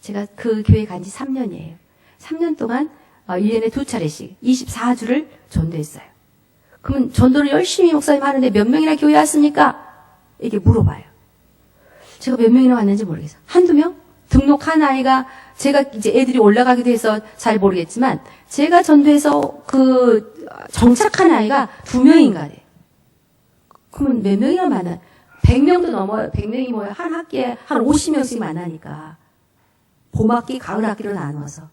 제가 그 교회 간 지 3년이에요. 3년 동안 1년에 2차례씩 24주를 전도했어요. 그러면 전도를 열심히 목사님 하는데 몇 명이나 교회 왔습니까? 이게 물어봐요. 제가 몇 명이나 왔는지 모르겠어요. 한두 명? 등록한 아이가 제가 이제 애들이 올라가기도 해서 잘 모르겠지만 제가 전도해서 그 정착한 아이가 2명인가 돼요. 그러면 몇 명이나 만나? 100명도 넘어요. 100명이 뭐예요? 한 학기에 한 50명씩 만나니까. 봄학기, 가을학기로 나누어서.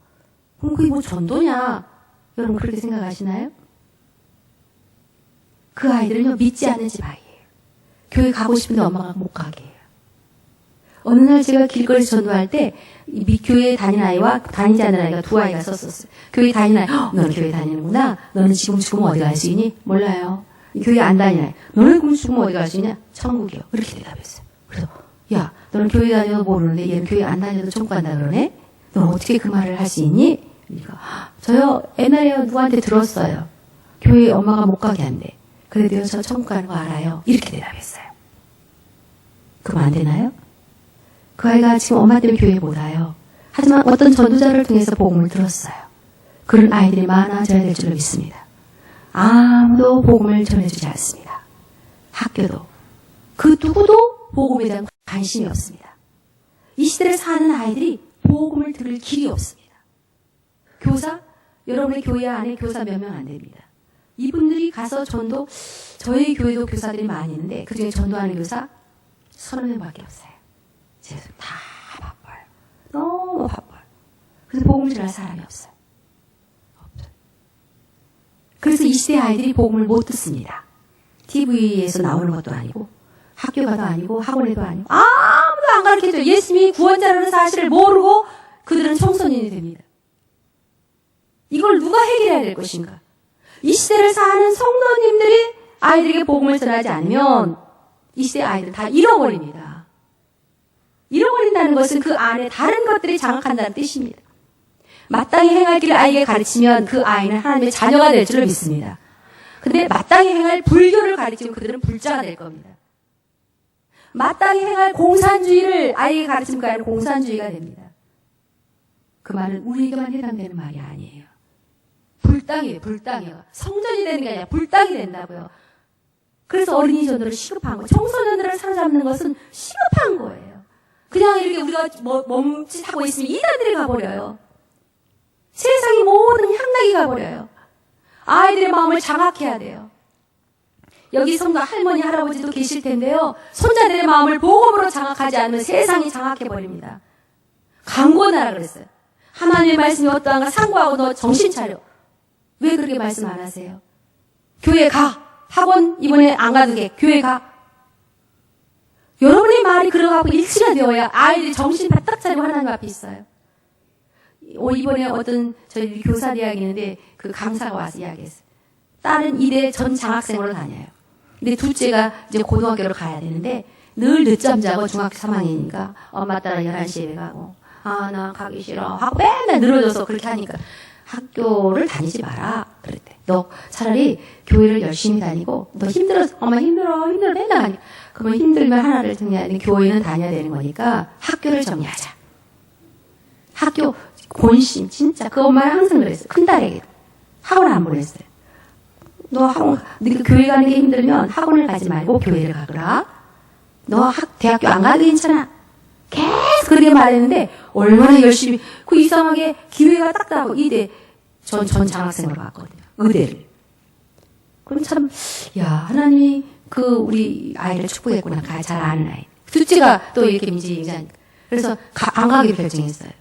그럼 그게 뭐 전도냐? 여러분 그렇게 생각하시나요? 그 아이들은요, 믿지 않는 집 아이예요. 교회 가고 싶은데 엄마가 못 가게 해요. 어느 날 제가 길거리에서 전도할 때, 교회에 다니는 아이와 다니지 않는 아이가 두 아이가 썼었어요. 교회 다니는 아이, 너는 교회 다니는구나. 너는 지금 죽으면 어디 갈 수 있니? 몰라요. 교회 안 다니는 아이, 너는 그럼 죽으면 어디 갈 수 있냐? 천국이요. 이렇게 대답했어요. 그래서, 야, 너는 교회 다녀도 모르는데 얘는 교회 안 다녀도 천국 간다 그러네? 너는 어떻게 그 말을 할 수 있니? 그러니까, 저요, 옛날에 누구한테 들었어요. 교회 엄마가 못 가게 한대. 그래도요, 저 천국 가는 거 알아요. 이렇게 대답했어요. 그럼 안 되나요? 그 아이가 지금 엄마 때문에 교회에 못 와요. 하지만 어떤 전도자를 통해서 복음을 들었어요. 그런 아이들이 많아져야 될 줄로 믿습니다. 아무도 복음을 전해주지 않습니다. 학교도. 그 누구도 복음에 대한 관심이 없습니다. 이 시대를 사는 아이들이 복음을 들을 길이 없습니다. 교사? 여러분의 교회 안에 교사 몇 명 안 됩니다. 이분들이 가서 전도, 저희 교회도 교사들이 많이 있는데 그중에 전도하는 교사 30명밖에 없어요. 제가 다 바빠요. 너무 바빠요. 그래서 복음을 전할 사람이 없어요. 그래서 이 시대 아이들이 복음을 못 듣습니다. TV에서 나오는 것도 아니고 학교 가도 아니고 학원에도 아니고 아무도 안 가르쳐줘요. 예수님이 구원자라는 사실을 모르고 그들은 청소년이 됩니다. 이걸 누가 해결해야 될 것인가? 이 시대를 사는 성도님들이 아이들에게 복음을 전하지 않으면 이 시대 아이들 다 잃어버립니다. 잃어버린다는 것은 그 안에 다른 것들이 장악한다는 뜻입니다. 마땅히 행할 길을 아이에게 가르치면 그 아이는 하나님의 자녀가 될 줄로 믿습니다. 근데 마땅히 행할 불교를 가르치면 그들은 불자가 될 겁니다. 마땅히 행할 공산주의를 아이에게 가르치면 그 아이는 공산주의가 됩니다. 그 말은 우리에게만 해당되는 말이 아니에요. 불당이에요, 불당이에요. 성전이 되는 게 아니라 불당이 된다고요. 그래서 어린이 전도를 시급한 거예요. 청소년들을 사로잡는 것은 시급한 거예요. 그냥 이렇게 우리가 멈칫하고 있으면 이단들이 가버려요. 세상이 모든 향락이 가버려요. 아이들의 마음을 장악해야 돼요. 여기 성도 할머니, 할아버지도 계실 텐데요. 손자들의 마음을 복음으로 장악하지 않으면 세상이 장악해버립니다. 강권하라 그랬어요. 하나님의 말씀이 어떠한가 상고하고 너 정신 차려. 왜 그렇게 말씀 안 하세요? 교회 가. 학원 이번에 안 가도 돼. 교회 가. 여러분의 말이 그러고 일치가 되어야 아이들이 정신 바짝 차리고 하나님 앞에 있어요. 이번에 어떤 저희 교사 대학이 있는데 그 강사가 와서 이야기했어요. 딸은 이대 전 장학생으로 다녀요. 근데 둘째가 이제 고등학교를 가야 되는데 늘 늦잠 자고 중학교 3학년이니까 엄마 따라 11시에 가고 나 가기 싫어 하고 맨날 늘어져서 그렇게 하니까 학교를 다니지 마라 그랬대. 너 차라리 교회를 열심히 다니고 너 힘들어서 엄마 힘들어 맨날 하니까 그러면 힘들면 하나를 정리해야 돼. 교회는 다녀야 되는 거니까 학교를 정리하자. 학교 본심 진짜 그 엄마는 항상 그랬어요. 큰딸에게 학원 안 보냈어요. 너 학원 네가 교회 가는 게 힘들면 학원을 가지 말고 교회를 가거라. 너 대학교 안 가도 괜찮아. 계속 그렇게 말했는데 얼마나 열심히 그 이상하게 기회가 딱 나고 이대 전 장학생으로 갔거든요. 의대를. 그럼 참 하나님이 그 우리 아이를 축복했구나. 잘 아는 아이. 둘째가 또 이렇게 민지하니까. 그래서 안 가기로 결정했어요.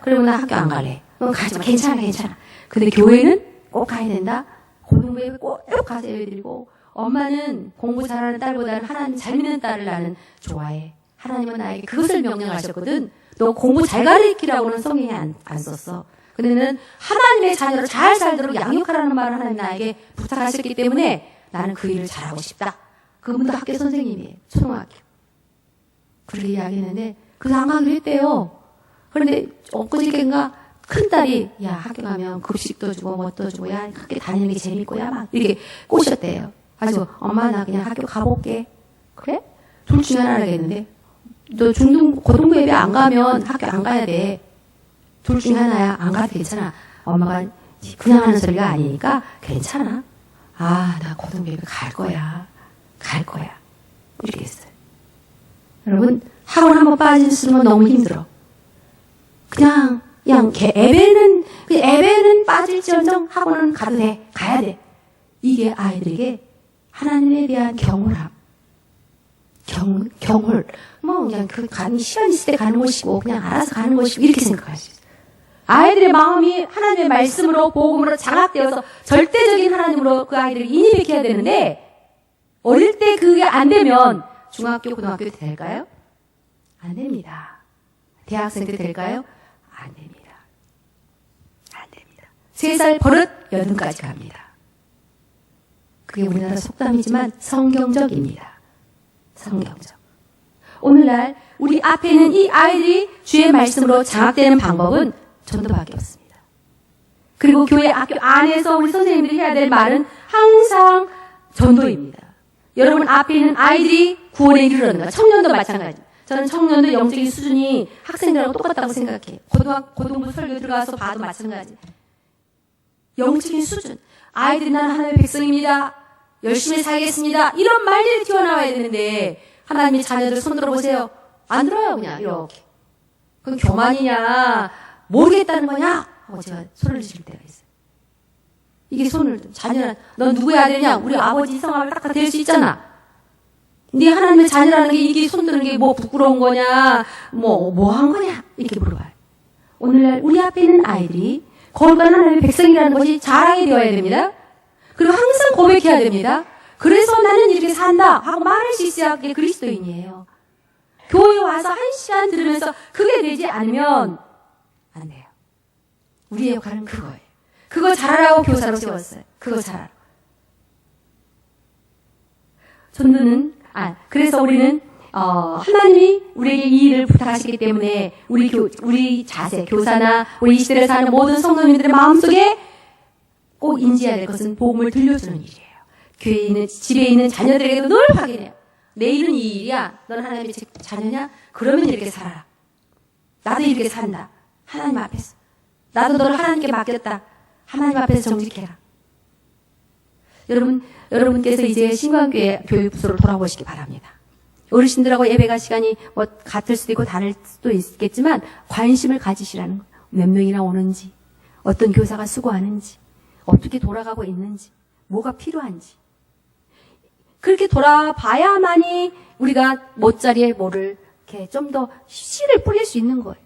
그리고 나 학교 안 갈래. 가지 마. 괜찮아. 근데 교회는 꼭 가야 된다. 고등부에 꼭 가서 예배드리고 엄마는 공부 잘하는 딸보다는 하나님 잘 믿는 딸을 나는 좋아해. 하나님은 나에게 그것을 명령하셨거든. 너 공부 잘 가르치라고는 성경에 안 썼어. 근데는 하나님의 자녀로 잘 살도록 양육하라는 말을 하나님 나에게 부탁하셨기 때문에 나는 그 일을 잘하고 싶다. 그분도 학교 선생님이에요. 초등학교. 그렇게 이야기했는데 그래서 안 가기로 했대요. 그런데 엊그저께인가 큰딸이 학교 가면 급식도 주고 뭣도 주고 학교 다니는 게 재밌고 막 이렇게 꼬셨대요. 가지고 엄마 나 그냥 학교 가볼게. 그래? 둘 중에 하나라겠는데. 너 중등 고등부 예배 안 가면 학교 안 가야 돼. 둘 중에 하나야. 안 가도 괜찮아. 엄마가 그냥 하는 소리가 아니니까 괜찮아. 아, 나 고등부 예배 갈 거야. 갈 거야. 이렇게 했어요. 여러분, 학원 한번 빠지면 너무 힘들어. 그냥 예배는 빠질지언정 학원은 가도 돼. 가야 돼. 이게 아이들에게 하나님에 대한 경홀함. 경홀. 그냥 시간 있을 때 가는 것이고, 그냥 알아서 가는 것이고, 이렇게 생각할 수 있어요. 아이들의 마음이 하나님의 말씀으로, 복음으로 장악되어서 절대적인 하나님으로 그 아이들을 인입해야 되는데, 어릴 때 그게 안 되면 중학교, 고등학교 때 될까요? 안 됩니다. 대학생 때 될까요? 안 됩니다. 안 됩니다. 3살 버릇 8까지 갑니다. 그게 우리나라 속담이지만 성경적입니다. 성경적. 오늘날 우리 앞에 있는 이 아이들이 주의 말씀으로 장악되는 방법은 전도밖에 없습니다. 그리고 교회 학교 안에서 우리 선생님들이 해야 될 말은 항상 전도입니다. 여러분 앞에 있는 아이들이 구원에 이르렀는가? 청년도 마찬가지. 저는 청년도 영적인 수준이 학생들하고 똑같다고 생각해요. 고등부 설교 들어가서 봐도 마찬가지. 영적인 수준. 아이들이 나는 하나님의 백성입니다. 열심히 살겠습니다. 이런 말들이 튀어나와야 되는데 하나님의 자녀들 손 들어보세요. 안 들어요. 그냥 이렇게. 그건 교만이냐 모르겠다는 거냐 하고 제가 손을 드실 때가 있어요. 이게 손을 자녀는 넌 누구의 아들이냐? 우리 아버지 이성함을 딱 될 수 있잖아. 네 하나님의 자녀라는 게 이게 손 드는 게 뭐 부끄러운 거냐? 뭐 한 거냐? 이렇게 물어봐요. 오늘날 우리 앞에 있는 아이들이 거룩한 하나님의 백성이라는 것이 자랑이 되어야 됩니다. 그리고 항상 고백해야 됩니다. 그래서 나는 이렇게 산다 하고 말할 수 있어야 그게 그리스도인이에요. 교회 와서 1시간 들으면서 그게 되지 않으면 안 돼요. 우리의 역할은 그거예요. 그거 잘하라고 교사로 세웠어요. 그거 잘하라고. 전도는 그래서 우리는 하나님이 우리에게 이 일을 부탁하시기 때문에 우리 자세, 교사나 우리 이 시대를 사는 모든 성도님들의 마음속에 꼭 인지해야 될 것은 복음을 들려주는 일이에요. 교회에 있는, 집에 있는 자녀들에게도 늘 확인해요. 내일은 이 일이야. 넌 하나님의 자녀냐? 그러면 이렇게 살아라. 나도 이렇게 산다. 하나님 앞에서. 나도 너를 하나님께 맡겼다. 하나님 앞에서 정직해라. 여러분께서 이제 신광교회 교육부서로 돌아오시기 바랍니다. 어르신들하고 예배가 시간이 같을 수도 있고 다를 수도 있겠지만 관심을 가지시라는 거예요. 몇 명이나 오는지, 어떤 교사가 수고하는지, 어떻게 돌아가고 있는지, 뭐가 필요한지. 그렇게 돌아봐야만이 우리가 못자리에 뭐를 이렇게 좀 더 씨를 뿌릴 수 있는 거예요.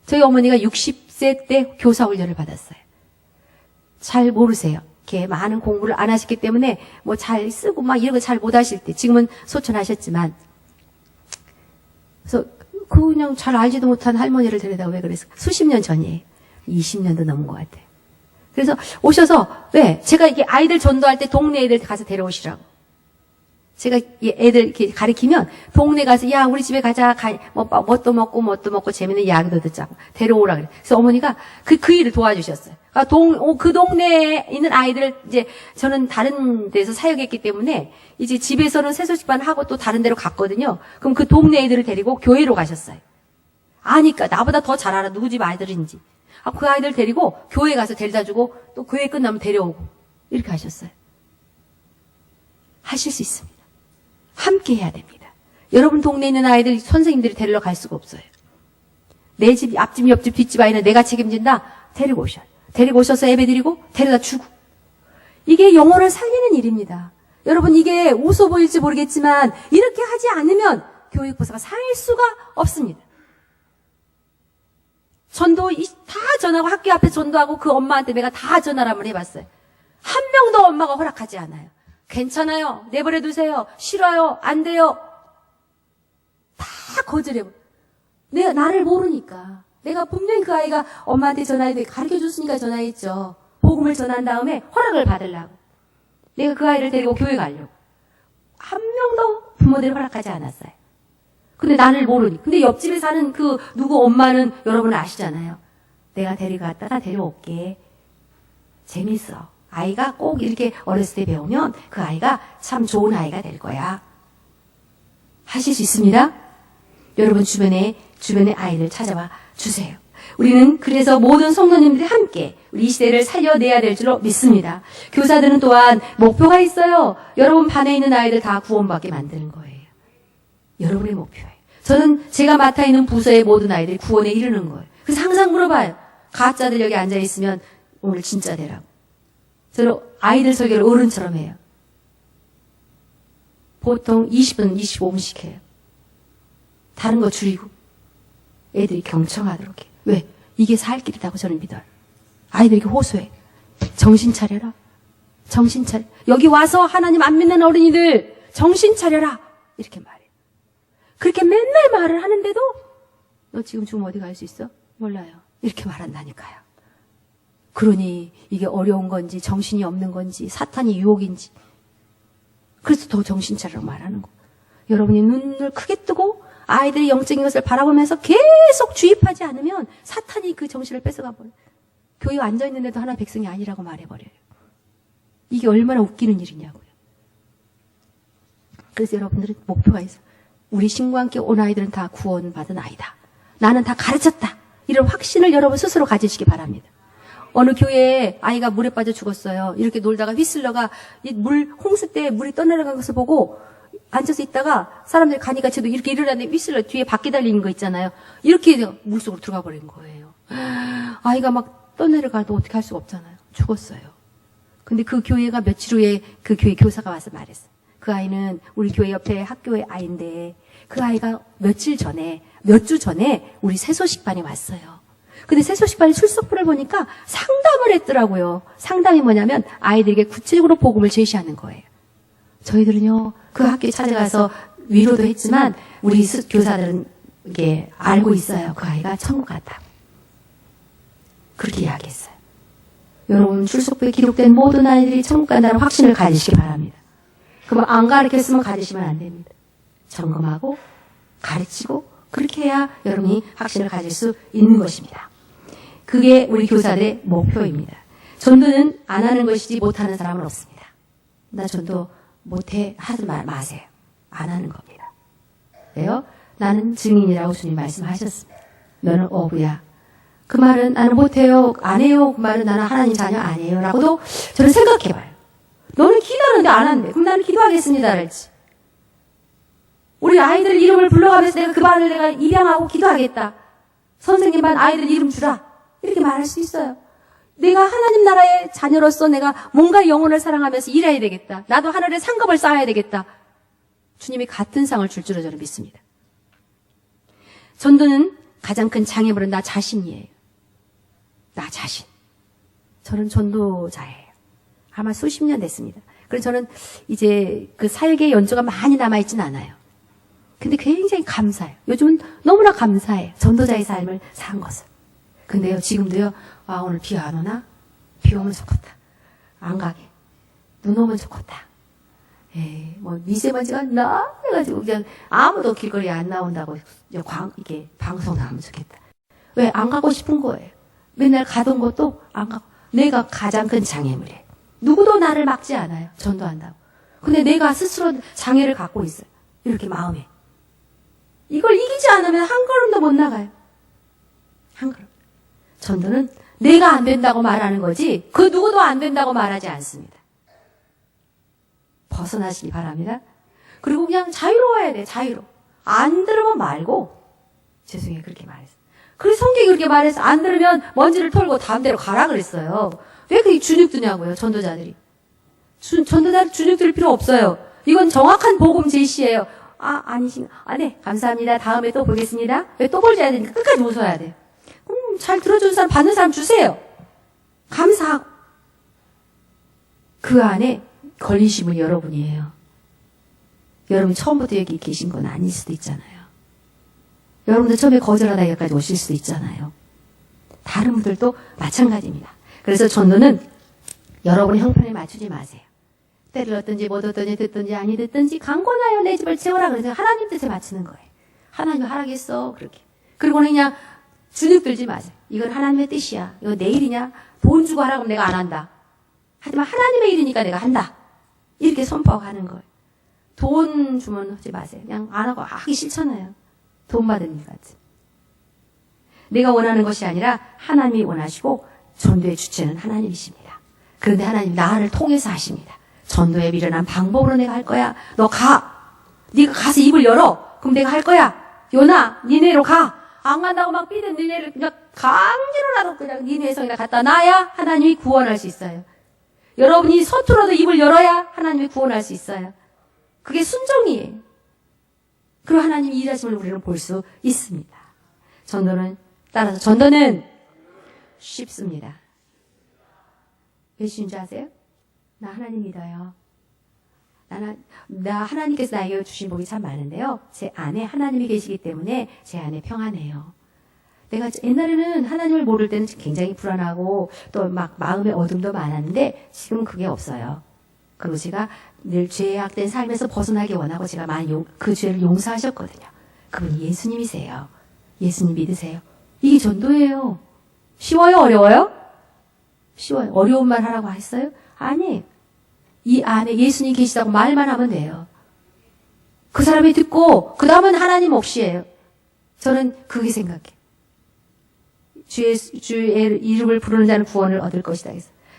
저희 어머니가 60세 때 교사 훈련을 받았어요. 잘 모르세요. 이렇게 많은 공부를 안 하셨기 때문에 뭐 잘 쓰고 막 이런 거 잘 못 하실 때, 지금은 소천하셨지만, 그래서 그냥 잘 알지도 못한 할머니를 데려다 왜 그랬어? 수십 년 전이에요. 20년도 넘은 것 같아요. 그래서 오셔서, 왜? 제가 이게 아이들 전도할 때 동네 애들 가서 데려오시라고. 제가 애들 이렇게 가리키면 동네 가서 야 우리 집에 가자 뭣도 먹고 재밌는 이야기도 듣자고 데려오라 그래. 그래서 어머니가 그 일을 도와주셨어요. 그 동네에 있는 아이들을 이제 저는 다른 데서 사역했기 때문에 이제 집에서는 세소식반 하고 또 다른 데로 갔거든요. 그럼 그 동네 애들을 데리고 교회로 가셨어요. 아니까 나보다 더 잘 알아 누구 집 아이들인지. 그 아이들 데리고 교회 가서 데려다 주고 또 교회 끝나면 데려오고 이렇게 하셨어요. 하실 수 있습니다. 함께 해야 됩니다. 여러분 동네에 있는 아이들 선생님들이 데리러 갈 수가 없어요. 내 집, 앞집, 옆집, 뒷집 아이는 내가 책임진다. 데리고 오셔. 데리고 오셔서 예배 드리고 데려다 주고. 이게 영혼을 살리는 일입니다. 여러분 이게 웃어 보일지 모르겠지만 이렇게 하지 않으면 교육부서가 살 수가 없습니다. 전도 다 전하고 학교 앞에 전도하고 그 엄마한테 내가 다 전화를 한번 해봤어요. 한 명도 엄마가 허락하지 않아요. 괜찮아요. 내버려 두세요. 싫어요. 안 돼요. 다 거절해요. 내가 나를 모르니까. 내가 분명히 그 아이가 엄마한테 전화해 가르쳐줬으니까 전화했죠. 복음을 전한 다음에 허락을 받으려고. 내가 그 아이를 데리고 교회 가려고. 한 명도 부모들이 허락하지 않았어요. 근데 나를 모르니. 근데 옆집에 사는 그 누구 엄마는 여러분 아시잖아요. 내가 데려갔다가 데려올게. 재밌어. 아이가 꼭 이렇게 어렸을 때 배우면 그 아이가 참 좋은 아이가 될 거야. 하실 수 있습니다. 여러분 주변에 아이들 찾아와 주세요. 우리는 그래서 모든 성도님들이 함께 우리 이 시대를 살려내야 될 줄로 믿습니다. 교사들은 또한 목표가 있어요. 여러분 반에 있는 아이들 다 구원받게 만드는 거예요. 여러분의 목표예요. 저는 제가 맡아 있는 부서의 모든 아이들이 구원에 이르는 거예요. 그래서 항상 물어봐요. 가짜들 여기 앉아 있으면 오늘 진짜 되라고. 저는 아이들 설교를 어른처럼 해요. 보통 20분, 25분씩 해요. 다른 거 줄이고 애들이 경청하도록 해요. 왜? 이게 살 길이라고 저는 믿어요. 아이들에게 호소해. 정신 차려라. 정신 차려. 여기 와서 하나님 안 믿는 어린이들 정신 차려라. 이렇게 말해요. 그렇게 맨날 말을 하는데도 너 지금 어디 갈 수 있어? 몰라요. 이렇게 말한다니까요. 그러니 이게 어려운 건지 정신이 없는 건지 사탄이 유혹인지 그래서 더 정신 차리라고 말하는 거예요. 여러분이 눈을 크게 뜨고 아이들의 영적인 것을 바라보면서 계속 주입하지 않으면 사탄이 그 정신을 뺏어가 버려요. 교회 앉아있는데도 하나 백성이 아니라고 말해버려요. 이게 얼마나 웃기는 일이냐고요. 그래서 여러분들은 목표가 있어요. 우리 신과 함께 온 아이들은 다 구원받은 아이다. 나는 다 가르쳤다. 이런 확신을 여러분 스스로 가지시기 바랍니다. 어느 교회에 아이가 물에 빠져 죽었어요. 이렇게 놀다가 휘슬러가 홍수 때 물이 떠내려간 것을 보고 앉아서 있다가 사람들이 가니까 저도 이렇게 일어났는데 휘슬러 뒤에 바퀴 달리는 거 있잖아요. 이렇게 물속으로 들어가 버린 거예요. 아이가 막 떠내려가도 어떻게 할 수가 없잖아요. 죽었어요. 근데 그 교회가 며칠 후에 그 교회 교사가 와서 말했어요. 그 아이는 우리 교회 옆에 학교의 아이인데 그 아이가 몇 주 전에 우리 새소식반에 왔어요. 근데 새소식반에 출석부를 보니까 상담을 했더라고요. 상담이 뭐냐면 아이들에게 구체적으로 복음을 제시하는 거예요. 저희들은요, 그 학교에 찾아가서 위로도 했지만 우리 교사들은 이게 알고 있어요. 그 아이가 천국 갔다고. 그렇게 이야기했어요. 여러분 출석부에 기록된 모든 아이들이 천국 간다는 확신을 가지시기 바랍니다. 그럼 안 가르쳤으면 가지시면 안 됩니다. 점검하고 가르치고 그렇게 해야 여러분이 확신을 가질 수 있는 것입니다. 그게 우리 교사들의 목표입니다. 전도는 안 하는 것이지 못하는 사람은 없습니다. 나 전도 못해 하지 마세요. 안 하는 겁니다. 왜요? 나는 증인이라고 주님 말씀하셨습니다. 너는 어부야. 그 말은 나는 못해요. 안 해요. 그 말은 나는 하나님 자녀 아니에요. 라고도 저는 생각해봐요. 너는 기도하는데 안 한대. 그럼 나는 기도하겠습니다. 그랬지. 우리 아이들 이름을 불러가면서 내가 그 반을 내가 입양하고 기도하겠다. 선생님 반 아이들 이름 주라. 이렇게 말할 수 있어요. 내가 하나님 나라의 자녀로서 내가 뭔가 영혼을 사랑하면서 일해야 되겠다. 나도 하늘의 상급을 쌓아야 되겠다. 주님이 같은 상을 줄 줄로 저는 믿습니다. 전도는 가장 큰 장애물은 나 자신이에요. 나 자신. 저는 전도자예요. 아마 수십 년 됐습니다. 그래서 저는 이제 그 사역의 연조가 많이 남아있진 않아요. 근데 굉장히 감사해요. 요즘은 너무나 감사해요. 전도자의 삶을 산 것을. 근데요, 지금도요, 아, 오늘 비 안 오나? 비 오면 좋겠다. 안 가게. 눈 오면 좋겠다. 뭐, 미세먼지가 나? 해가지고 그냥 아무도 길거리에 안 나온다고 이게 방송 나오면 좋겠다. 왜? 안 가고 싶은 거예요. 맨날 가던 것도 안 가고. 내가 가장 큰 장애물이에요. 누구도 나를 막지 않아요. 전도한다고. 근데 내가 스스로 장애를 갖고 있어요. 이렇게 마음에. 이걸 이기지 않으면 한 걸음도 못 나가요. 한 걸음. 전도는 내가 안 된다고 말하는 거지 그 누구도 안 된다고 말하지 않습니다. 벗어나시기 바랍니다. 그리고 그냥 자유로워야 돼. 자유로. 안 들으면 말고. 죄송해요. 그렇게 말했어요. 그래서 성경이 그렇게 말해서 안 들으면 먼지를 털고 다음 대로 가라 그랬어요. 왜 그렇게 주눅 드냐고요. 전도자들이. 전도자들 주눅 들 필요 없어요. 이건 정확한 복음 제시예요. 네. 감사합니다. 다음에 또 보겠습니다. 왜 또 볼지 해야 되니까 끝까지 웃어야 돼요. 잘 들어주는 사람, 받는 사람 주세요. 감사하고. 그 안에 걸리신 분이 여러분이에요. 여러분 처음부터 여기 계신 건 아닐 수도 있잖아요. 여러분들 처음에 거절하다 여기까지 오실 수도 있잖아요. 다른 분들도 마찬가지입니다. 그래서 전도는 여러분의 형편에 맞추지 마세요. 때를 얻든지 못 얻든지 듣든지 아니 듣든지 강권하여 내 집을 채워라 그래서 하나님 뜻에 맞추는 거예요. 하나님 하라겠어 그렇게. 그리고는 그냥 주눅 들지 마세요. 이건 하나님의 뜻이야. 이거 내 일이냐? 돈 주고 하라고 하면 내가 안 한다. 하지만 하나님의 일이니까 내가 한다. 이렇게 선포하는 거예요. 돈 주면 하지 마세요. 그냥 안 하고 하기 싫잖아요. 돈 받으니까. 내가 원하는 것이 아니라 하나님이 원하시고 전도의 주체는 하나님이십니다. 그런데 하나님 나를 통해서 하십니다. 전도에 미련한 방법으로 내가 할 거야. 너 가. 네가 가서 입을 열어. 그럼 내가 할 거야. 요나 니네로 가. 안 간다고 막 삐든 니네를 그냥 강제로라도 그냥 니네 성이나 갖다 놔야 하나님이 구원할 수 있어요. 여러분이 서툴어도 입을 열어야 하나님이 구원할 수 있어요. 그게 순종이에요. 그리고 하나님이 일하심을 우리는 볼 수 있습니다. 따라서 전도는 쉽습니다. 왜 쉬운 줄 아세요? 나 하나님 믿어요. 나 하나님께서 나에게 주신 복이 참 많은데요. 제 안에 하나님이 계시기 때문에 제 안에 평안해요. 내가 옛날에는 하나님을 모를 때는 굉장히 불안하고 또 막 마음의 어둠도 많았는데 지금은 그게 없어요. 그리고 제가 늘 죄악된 삶에서 벗어나기 원하고 제가 많이 그 죄를 용서하셨거든요. 그분이 예수님이세요. 예수님 믿으세요. 이게 전도예요. 쉬워요? 어려워요? 쉬워요. 어려운 말 하라고 했어요? 아니, 이 안에 예수님 계시다고 말만 하면 돼요. 그 사람이 듣고 그 다음은 하나님 몫이에요. 저는 그게 생각해요. 주의 이름을 부르는 자는 구원을 얻을 것이다.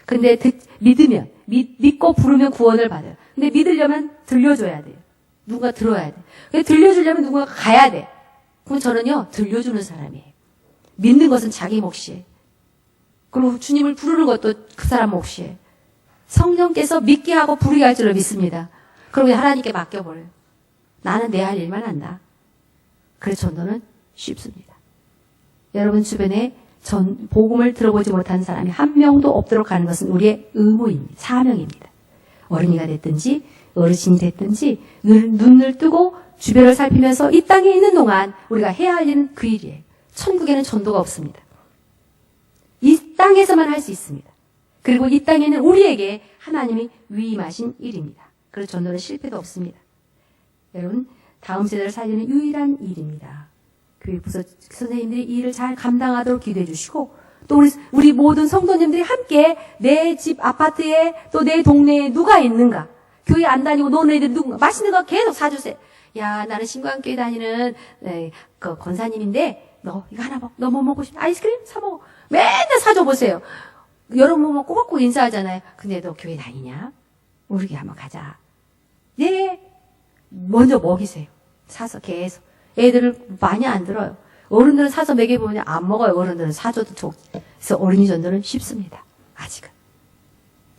근데 믿으면 믿고 부르면 구원을 받아요. 근데 믿으려면 들려줘야 돼요. 누가 들어야 돼. 들려주려면 누군가 가야 돼. 그럼 저는요 들려주는 사람이에요. 믿는 것은 자기 몫이에요. 그리고 주님을 부르는 것도 그 사람 몫이에요. 성령께서 믿게 하고 부르게 할 줄로 믿습니다. 그리고 하나님께 맡겨버려요. 나는 내 할 일만 한다. 그래서 전도는 쉽습니다. 여러분 주변에 복음을 들어보지 못한 사람이 한 명도 없도록 하는 것은 우리의 의무입니다. 사명입니다. 어린이가 됐든지 어르신이 됐든지 눈을 뜨고 주변을 살피면서 이 땅에 있는 동안 우리가 해야 할 일은 그 일이에요. 천국에는 전도가 없습니다. 이 땅에서만 할 수 있습니다. 그리고 이 땅에는 우리에게 하나님이 위임하신 일입니다. 그래서 전도는 실패도 없습니다. 여러분 다음 세대를 살리는 유일한 일입니다. 교육부 선생님들이 이 일을 잘 감당하도록 기도해 주시고 또 우리 모든 성도님들이 함께 내 집 아파트에 또 내 동네에 누가 있는가 교회 안 다니고 노는 애들 누군가 맛있는 거 계속 사주세요. 야 나는 신광교회 다니는 그 권사님인데 너 이거 하나 먹. 너 뭐 먹고 싶어? 아이스크림 사 먹어. 맨날 사줘 보세요. 여러분 보면 꼬박꼬박 인사하잖아요. 근데 너 교회 다니냐? 우리 교회 한번 가자. 네. 먼저 먹이세요. 사서 계속. 애들을 많이 안 들어요. 어른들은 사서 먹여보면 안 먹어요. 어른들은 사줘도 좋고. 그래서 어린이 전도는 쉽습니다. 아직은.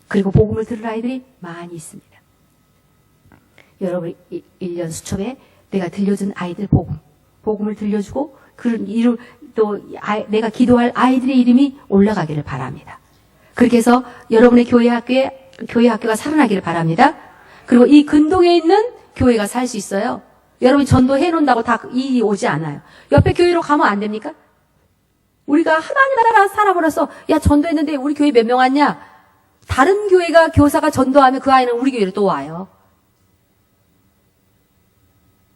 그리고 복음을 들을 아이들이 많이 있습니다. 여러분 1년 수첩에 내가 들려준 아이들 복음을 들려주고 그 이름 또 내가 기도할 아이들의 이름이 올라가기를 바랍니다. 그렇게 해서 여러분의 교회 학교가 살아나기를 바랍니다. 그리고 이 근동에 있는 교회가 살 수 있어요. 여러분이 전도해 놓는다고 다 이익이 오지 않아요. 옆에 교회로 가면 안 됩니까? 우리가 하나님 나라 살아버려서 야 전도했는데 우리 교회 몇 명 왔냐? 다른 교회가 교사가 전도하면 그 아이는 우리 교회로 또 와요.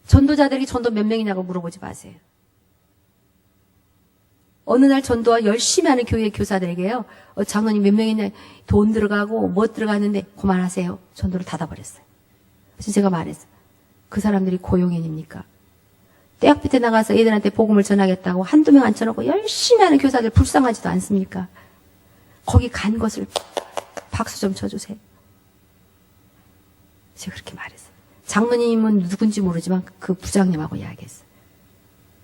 전도자들이 전도 몇 명이냐고 물어보지 마세요. 어느 날 전도와 열심히 하는 교회 교사들에게요. 장로님 몇 명이냐 돈 들어가고 뭐 들어갔는데 그만하세요. 전도를 닫아버렸어요. 그래서 제가 말했어요. 그 사람들이 고용인입니까? 대학교 때 나가서 애들한테 복음을 전하겠다고 한두 명 앉혀놓고 열심히 하는 교사들 불쌍하지도 않습니까? 거기 간 것을 박수 좀 쳐주세요. 제가 그렇게 말했어요. 장로님은 누군지 모르지만 그 부장님하고 이야기했어요.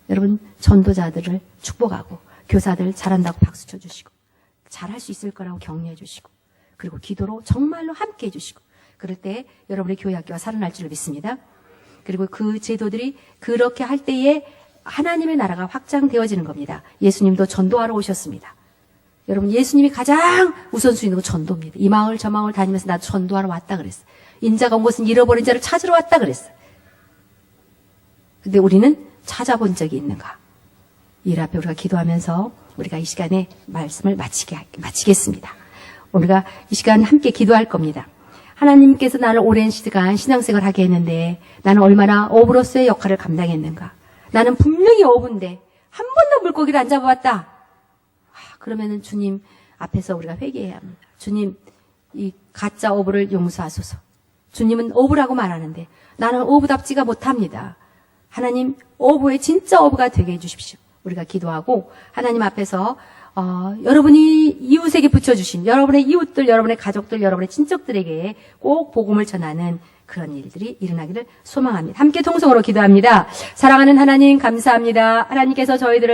여러분 전도자들을 축복하고 교사들 잘한다고 박수 쳐주시고 잘할 수 있을 거라고 격려해 주시고 그리고 기도로 정말로 함께 해주시고 그럴 때 여러분의 교회 학교가 살아날 줄을 믿습니다. 그리고 그 제도들이 그렇게 할 때에 하나님의 나라가 확장되어지는 겁니다. 예수님도 전도하러 오셨습니다. 여러분 예수님이 가장 우선순위는 전도입니다. 이 마을 저 마을 다니면서 나도 전도하러 왔다 그랬어요. 인자가 온 것은 잃어버린 자를 찾으러 왔다 그랬어요. 근데 우리는 찾아본 적이 있는가? 일 앞에 우리가 기도하면서 우리가 이 시간에 말씀을 마치겠습니다. 우리가 이 시간 함께 기도할 겁니다. 하나님께서 나를 오랜 시간 신앙생활을 하게 했는데 나는 얼마나 어부로서의 역할을 감당했는가? 나는 분명히 어부인데 한 번도 물고기를 안 잡아봤다. 그러면은 주님 앞에서 우리가 회개해야 합니다. 주님, 이 가짜 어부를 용서하소서. 주님은 어부라고 말하는데 나는 어부답지가 못합니다. 하나님 어부의 진짜 어부가 되게 해주십시오. 우리가 기도하고 하나님 앞에서 여러분이 이웃에게 붙여주신 여러분의 이웃들, 여러분의 가족들, 여러분의 친척들에게 꼭 복음을 전하는 그런 일들이 일어나기를 소망합니다. 함께 통성으로 기도합니다. 사랑하는 하나님 감사합니다. 하나님께서 저희들을